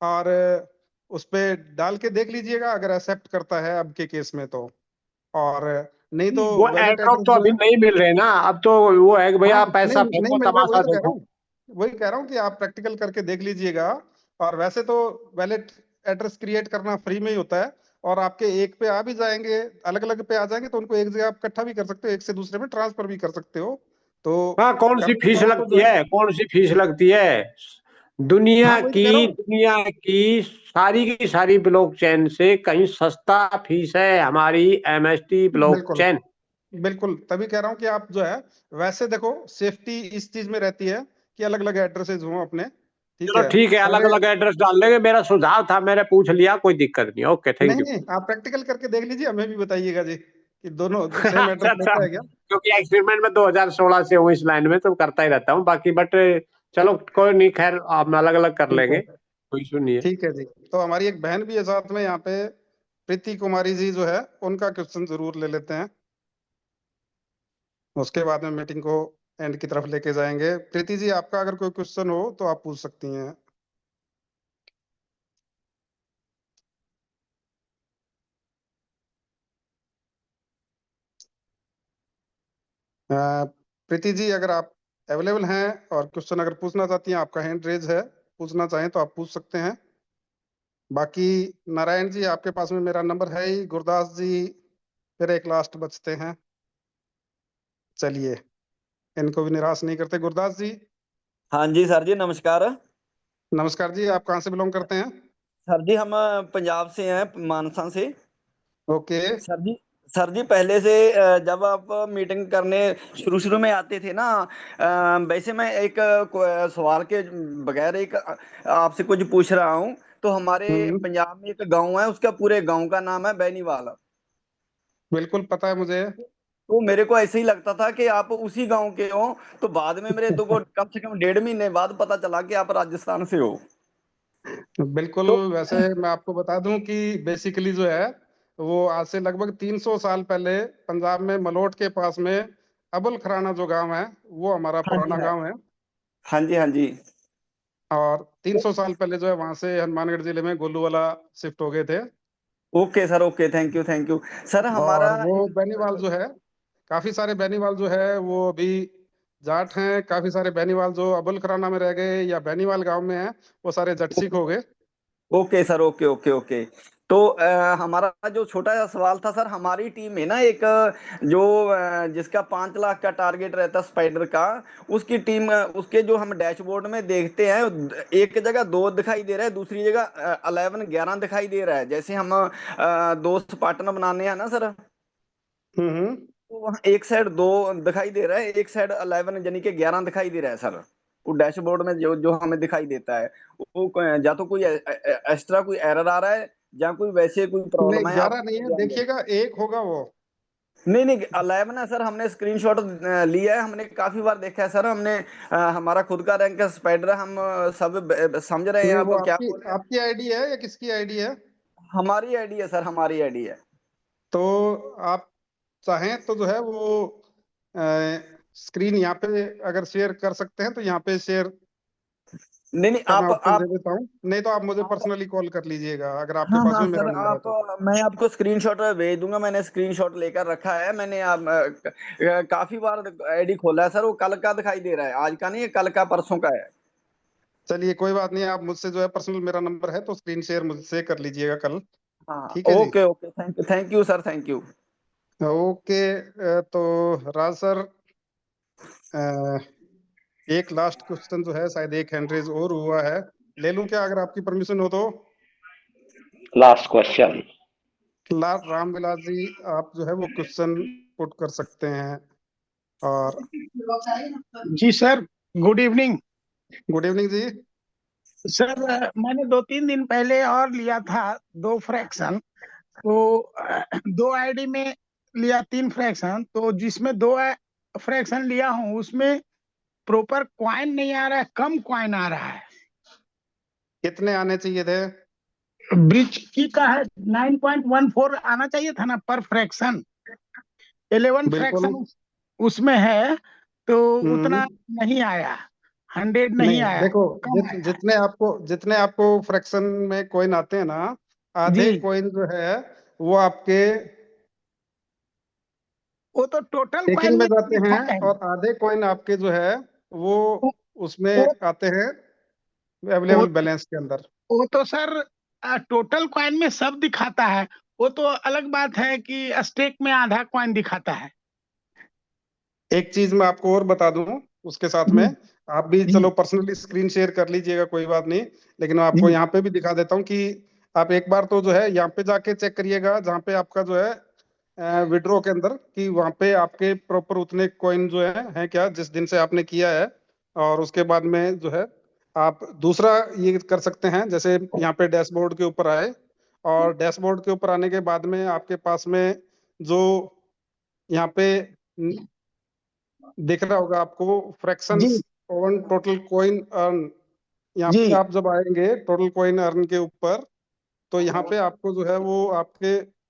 और उस पे डाल के देख लीजिएगा अगर एक्सेप्ट करता है अब के केस में तो। और नहीं तो वो एयर वैलेट ड्रॉप एड्रेस तो जो अभी है, नहीं मिल रहे ना, अब तो वो है कि भैया हाँ पैसा नहीं नहीं फेंको, मिल रहा, वही तमाशा तो कह रहा देखो। हूँ, वही कह रहा हूँ कि आप प्रैक्टिकल करके देख लीजिएगा। और वैसे तो वैलेट एड्रेस क्रिएट करना फ्री में ही होता है, और आपके एक पे आ भी जाएंगे, अलग अलग पे आ जाएंगे तो उनको एक जगह आप इकट्ठा भी कर सकते हो, एक से दूसरे में ट्रांसफर भी कर सकते हो। तो हाँ, कौन सी करते फीस रहो तो जो लगती है, है, कौन सी फीस लगती है? हाँ वही तो कह रहा हूँ। दुनिया की सारी ब्लॉकचेन से कहीं सस्ता फीस है हमारी एमएसटी बिल्कुल ब्लॉकचेन। बिल्कुल, तभी कह रहा हूँ कि आप जो है वैसे देखो, सेफ्टी इस चीज में रहती है कि अलग अलग एड्रेसेस हों अपने। ठीक चलो है, ठीक है, अलग पहले अलग एड्रेस डाल देंगे, मेरा सुझाव था, मैंने पूछ लिया, कोई दिक्कत नहीं। ओके, थैंक नहीं यू। नहीं, आप प्रैक्टिकल करके देख लीजिए, हमें भी बताइएगा जी कि दोनों सेम अच्छा एड्रेस अच्छा, लेता है क्या। क्योंकि एक्सपेरिमेंट में 2016 से हूँ इस लाइन में, तो करता ही रहता हूँ बाकी, बट चलो कोई नहीं, खैर आप अलग अलग कर ठीक है, लेंगे, कोई इशू नहीं है। ठीक है जी। तो हमारी एक बहन भी है साथ में यहाँ पे, प्रीति कुमारी जी जो है, उनका क्वेश्चन जरूर ले लेते हैं, उसके बाद में मीटिंग को एंड की तरफ लेके जाएंगे। प्रीति जी, आपका अगर कोई क्वेश्चन हो तो आप पूछ सकती हैं। प्रीति जी, अगर आप अवेलेबल हैं और क्वेश्चन अगर पूछना चाहती हैं, आपका हैंड रेज है, पूछना चाहें तो आप पूछ सकते हैं। बाकी नारायण जी, आपके पास में मेरा नंबर है ही। गुरदास जी फिर एक लास्ट बचते हैं। चलिए, इनको भी निराश नहीं करते। गुरदास जी, हाँ जी सर जी, नमस्कार। नमस्कार जी, आप कहाँ से बिलोंग करते हैं? सर जी हम पंजाब से हैं, मानसा से। ओके। सर जी, सर जी पहले से जब आप मीटिंग करने शुरू शुरू में आते थे ना, वैसे मैं एक सवाल के बगैर एक आपसे कुछ पूछ रहा हूँ। तो हमारे हम्म। पंजाब में एक गांव है, उसका पूरे गांव का नाम है बेनीवाल। बिल्कुल पता है मुझे। तो मेरे को ऐसे ही लगता था कि आप उसी गांव के हो। तो बाद में मेरे दो को कम से कम 1.5 महीने बाद पता चला कि आप राजस्थान से हो। बिल्कुल। तो वैसे मैं आपको बता दूं कि बेसिकली जो है वो आज से लगभग 300 साल पहले पंजाब में मलोट के पास में अबुल खराना जो गांव है वो हमारा हाँ जी, पुराना हाँ गांव है। हाँ जी, हाँ जी। और 300 साल पहले जो है वहां से हनुमानगढ़ जिले में गोलूवाला शिफ्ट हो गए थे। Okay sir, okay, thank you, thank you. Sir हमारा और वो बेनीवाल जो है, काफी सारे बेनीवाल जो है वो अभी जाट हैं, काफी सारे बेनीवाल जो अबुल खराना में रह गए या बेनीवाल गांव में हैं वो सारे जट सिख हो गए। Okay sir, okay, okay, okay. तो हमारा जो छोटा सा सवाल था सर, हमारी टीम में ना एक जो जिसका 5 लाख का टारगेट रहता है स्पाइडर का, उसकी टीम उसके जो हम डैशबोर्ड में देखते हैं, एक जगह 2 दिखाई दे रहा है, दूसरी जगह 11 दिखाई दे रहा है। जैसे हम दोस्त पार्टनर बनाने हैं ना सर, हम्म। तो वहाँ एक साइड 2 दिखाई दे रहा है, एक साइड 11 यानी कि 11 दिखाई दे रहा है सर। वो डैशबोर्ड में जो जो हमें दिखाई देता है, वो या तो कोई एक्स्ट्रा कोई एरर आ रहा है, या कोई वैसे कोई नहीं, प्रॉब्लम है, आप 11 नहीं है, ध्यान दें। देखिएगा एक होगा वो। नहीं नहीं, 11 है सर, हमने स्क्रीनशॉट लिया है, हमने काफी बार देखा है सर, हमने हमारा खुद का रैंक है स्पाइडर, हम सब समझ रहे हैं नहीं, आप वो क्या आपकी बोल रहे हैं। आपकी आईडी है या किसकी आईडी है? हमारी आईडी है सर, हमारी आईडी है। तो आप चाहें तो जो है वो स्क्रीन यहाँ पे अगर शेयर कर सकते हैं तो यहाँ पे शेयर नहीं नहीं, का मैं आप ऑप्शन दे आप देता हूँ, नहीं तो आप मुझे आप पर्सनली कॉल कर लीजिएगा अगर आपके हाँ पास हाँ में मेरा सर, नंबर है आप तो। मैं आपको स्क्रीनशॉट भेज दूंगा, मैंने स्क्रीनशॉट लेकर रखा है, मैंने काफी बार आईडी खोला है सर, वो कल का दिखाई दे रहा है, आज का नहीं है, कल का परसों का है। चलिए कोई बात नहीं, आप मुझसे जो है पर्सनल मेरा नंबर है तो स्क्रीन शेयर मुझसे कर लीजिएगा कल। हाँ, ठीक है जी। Okay okay, thank you sir, thank you. Okay. तो राज सर, एक लास्ट क्वेश्चन जो है शायद एक हैंड रेज और हुआ है, ले लूं क्या अगर आपकी परमिशन हो तो? Last question. रामविलास जी, आप जो है वो क्वेश्चन पुट कर सकते हैं। और जी sir, good evening. Good evening जी। सर मैंने 2-3 दिन पहले और लिया था 2 फ्रैक्शन, तो 2 आईडी में लिया 3 फ्रैक्शन, तो जिसमें 2 फ्रैक्शन लिया हूँ उसमें प्रॉपर क्वाइन नहीं आ रहा है, कम क्वाइन आ रहा है। कितने आने चाहिए थे? ब्रिज की का है 9.14 आना चाहिए था ना पर फ्रैक्शन। 11 बिल्कुल। फ्रैक्शन उसमें है, तो हम्म। उतना नहीं आया, 100 नहीं नहीं आया, देखो, कम आया। जितने आपको फ्रैक्शन में कॉइन आते हैं ना, जी, आधे कॉइन जो है वो आपके वो तो टोटल टेकिंग क्वाइन में में जाते हैं दिखा है। और आधे कॉइन आपके जो है वो उसमें वो आते हैं वो अवेलेबल बैलेंस के अंदर। वो तो सर टोटल कॉइन में सब दिखाता है। वो तो अलग बात है कि स्टेक में आधा कॉइन दिखाता है। एक चीज मैं आपको और बता दूं उसके साथ में, जी आप भी जी चलो पर्सनली स्क्रीन शेयर कर लीजिएगा कोई बात नहीं, लेकिन मैं आपको जी यहाँ पे भी दिखा देता हूँ कि आप एक बार तो जो है यहाँ पे जाके चेक करिएगा जहाँ पे आपका जो है विड्रॉ के अंदर, कि वहाँ पे आपके प्रॉपर उतने कॉइन जो है क्या जिस दिन से आपने किया है। और उसके बाद में जो है आप दूसरा ये कर सकते हैं, जैसे यहाँ पे डैशबोर्ड के ऊपर आए, और डैशबोर्ड के ऊपर आने के बाद में आपके पास में जो यहाँ पे दिख रहा होगा आपको जी fractions on total coin earn, यहाँ जी पे आप जब आएंगे टोटल कॉइन अर्न के ऊपर, तो यहाँ पे आपको जो है वो आपके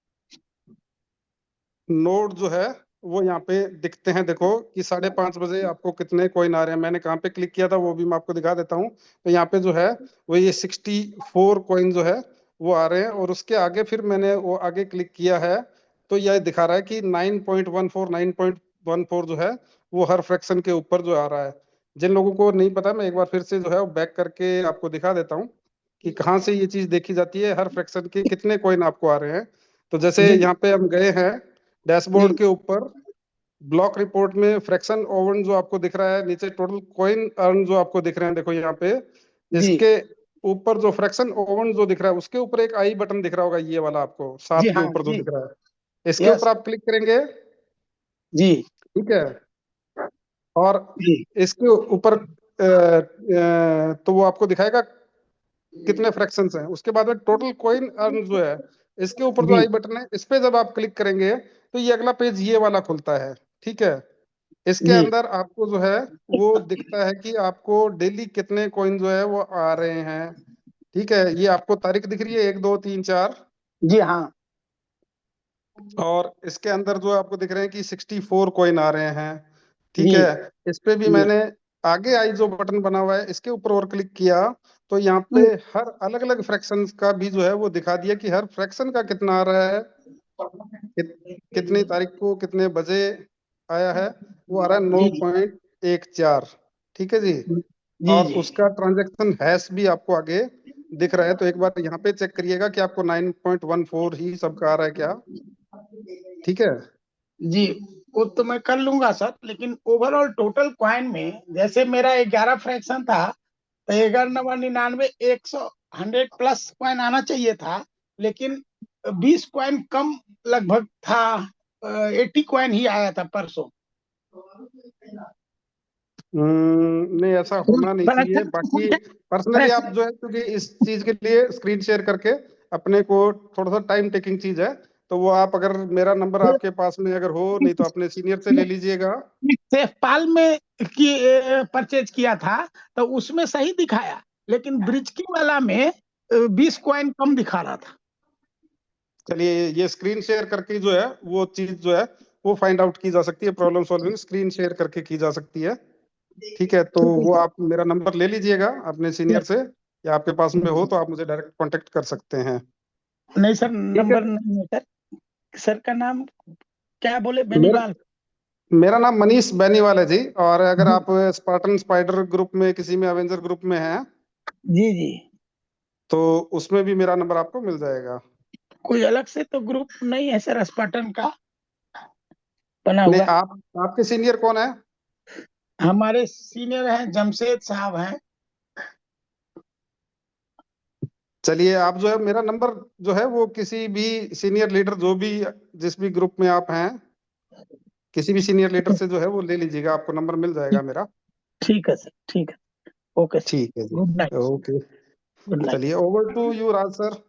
नोड जो है वो यहाँ पे दिखते हैं। देखो कि 5:30 बजे आपको कितने कॉइन आ रहे हैं, मैंने कहाँ पे क्लिक किया था वो भी मैं आपको दिखा देता हूँ। तो यहाँ पे जो है वो ये 64 कॉइन जो है वो आ रहे हैं, और उसके आगे फिर मैंने वो आगे क्लिक किया है तो यह दिखा रहा है कि 9.14 जो है वो हर फ्रैक्शन के ऊपर जो आ रहा है। जिन लोगों को नहीं पता, मैं एक बार फिर से जो है वो बैक करके आपको दिखा देता हूँ कि कहाँ से ये चीज देखी जाती है, हर फ्रैक्शन के कितने कॉइन आपको आ रहे हैं। तो जैसे जी यहाँ पे हम गए हैं जी डैशबोर्ड के ऊपर, ब्लॉक रिपोर्ट में फ्रैक्शन ओवन जो आपको दिख रहा है, नीचे टोटल कॉइन अर्न जो आपको दिख रहे हैं, देखो यहाँ पे जी इसके ऊपर जो फ्रैक्शन ओवन जो दिख रहा है उसके ऊपर एक आई बटन दिख रहा होगा, ये वाला आपको 7 जी के हाँ ऊपर जो जी दिख रहा है, इसके यस ऊपर आप क्लिक करेंगे। जी ठीक है, और जी इसके ऊपर तो वो आपको दिखाएगा कितने फ्रैक्शंस हैं। उसके बाद में टोटल कॉइन अर्न जो है, इसके ऊपर जो जी आई बटन है, इस पे जब आप क्लिक करेंगे तो ये अगला पेज ये वाला खुलता है। ठीक है, इसके जी अंदर आपको जो है वो दिखता है कि आपको डेली कितने कॉइन जो है वो आ रहे हैं। ठीक है, ये आपको तारीख दिख रही है 1 2 3 4, जी हाँ और इसके अंदर जो आपको दिख रहे हैं कि 64 कॉइन आ रहे हैं। ठीक जी है, इस पे भी जी मैंने आगे आई जो बटन बना हुआ है इसके ऊपर और क्लिक किया तो यहाँ पे हर अलग अलग फ्रैक्शन का भी जो है वो दिखा दिया कि हर फ्रैक्शन का कितना आ रहा है, कितनी तारीख को कितने बजे आया है। वो आ रहा है जी 9.14। ठीक है जी, जी और जी उसका ट्रांजैक्शन हैश भी आपको आगे दिख रहा है, तो एक बार यहाँ पे चेक करिएगा कि आपको 9.14 ही सबका आ रहा है क्या। ठीक है, जी वो तो मैं कर लूंगा सर, लेकिन ओवरऑल टोटल कॉइन में जैसे मेरा 11 फ्रैक्शन था तो 11 99 100 प्लस कॉइन आना चाहिए था, लेकिन 20 कॉइन कम लगभग था, 80 कॉइन ही आया था परसों। नहीं ऐसा होना नहीं चाहिए। बाकी पर्सनली आप जो है, क्योंकि इस चीज के लिए स्क्रीन शेयर करके अपने को थोड़ा सा टाइम टेकिंग चीज है, तो वो आप अगर मेरा नंबर आपके पास में अगर हो, नहीं तो अपने सीनियर से ले लीजिएगा। सेफपाल में की परचेज किया था तो उसमें सही दिखाया, लेकिन ब्रिज की वाला में 20 कॉइन कम दिखा रहा था। चलिए, ये स्क्रीन शेयर करके जो है वो चीज जो है वो फाइंड आउट की जा सकती है, प्रॉब्लम सॉल्विंग स्क्रीन शेयर करके की जा सकती है। ठीक है, तो वो आप मेरा नंबर ले लीजिएगा अपने सीनियर से, या आपके पास में हो तो आप मुझे डायरेक्ट कांटेक्ट कर सकते हैं। नहीं सर, ठीक है, नंबर नहीं है सर। सर का नाम क्या बोले? मेरा बेनीवाल। मेरा नाम मनीष बेनीवाल है जी, और अगर आप स्पार्टन स्पाइडर ग्रुप में किसी में अवेंजर ग्रुप में हैं जी जी तो उसमें भी मेरा नंबर आपको मिल जाएगा। कोई अलग से तो ग्रुप नहीं है सर स्पार्टन का बना नहीं, हुआ? आपके सीनियर कौन है? हमारे सीनियर हैं जमशेद साहब हैं। चलिए, आप जो है मेरा नंबर जो है वो किसी भी सीनियर लीडर जो भी जिस भी ग्रुप में आप हैं, किसी भी सीनियर लीडर से जो है वो ले लीजिएगा, आपको नंबर मिल जाएगा मेरा। ठीक है सर, ठीक है, ओके सर, ठीक है जी, good night, okay. Good night. चलिए, over to you Raj sir.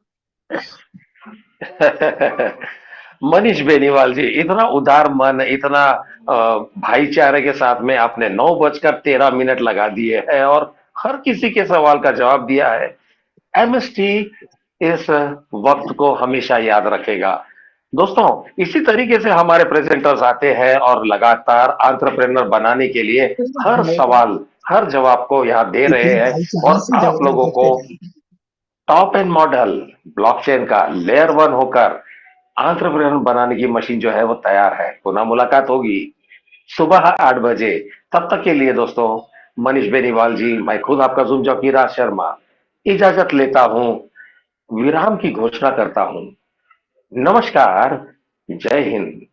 Manish Beniwal ji, इतना उदार मन, इतना भाईचारे के साथ में आपने 9:13 लगा दिए हैं और हर किसी के सवाल का जवाब दिया है। एमएसटी इस वक्त को हमेशा याद रखेगा। दोस्तों, इसी तरीके से हमारे प्रेजेंटर्स आते हैं और लगातार एंटरप्रेन्योर बनाने के लिए हर सवाल, हर जवाब को यहाँ दे रहे हैं, और आप लोगों को टॉप एंड मॉडल ब्लॉकचेन का लेयर 1 होकर एंटरप्रेन्योर बनाने की मशीन जो है वो तैयार है। पुनः मुलाकात होगी सुबह 8 बजे। तब तक के लिए दोस्तों, मनीष बेनीवाल जी, मैं खुद आपका जूम जॉकी राज शर्मा इजाजत लेता हूं, विराम की घोषणा करता हूं। नमस्कार, जय हिंद।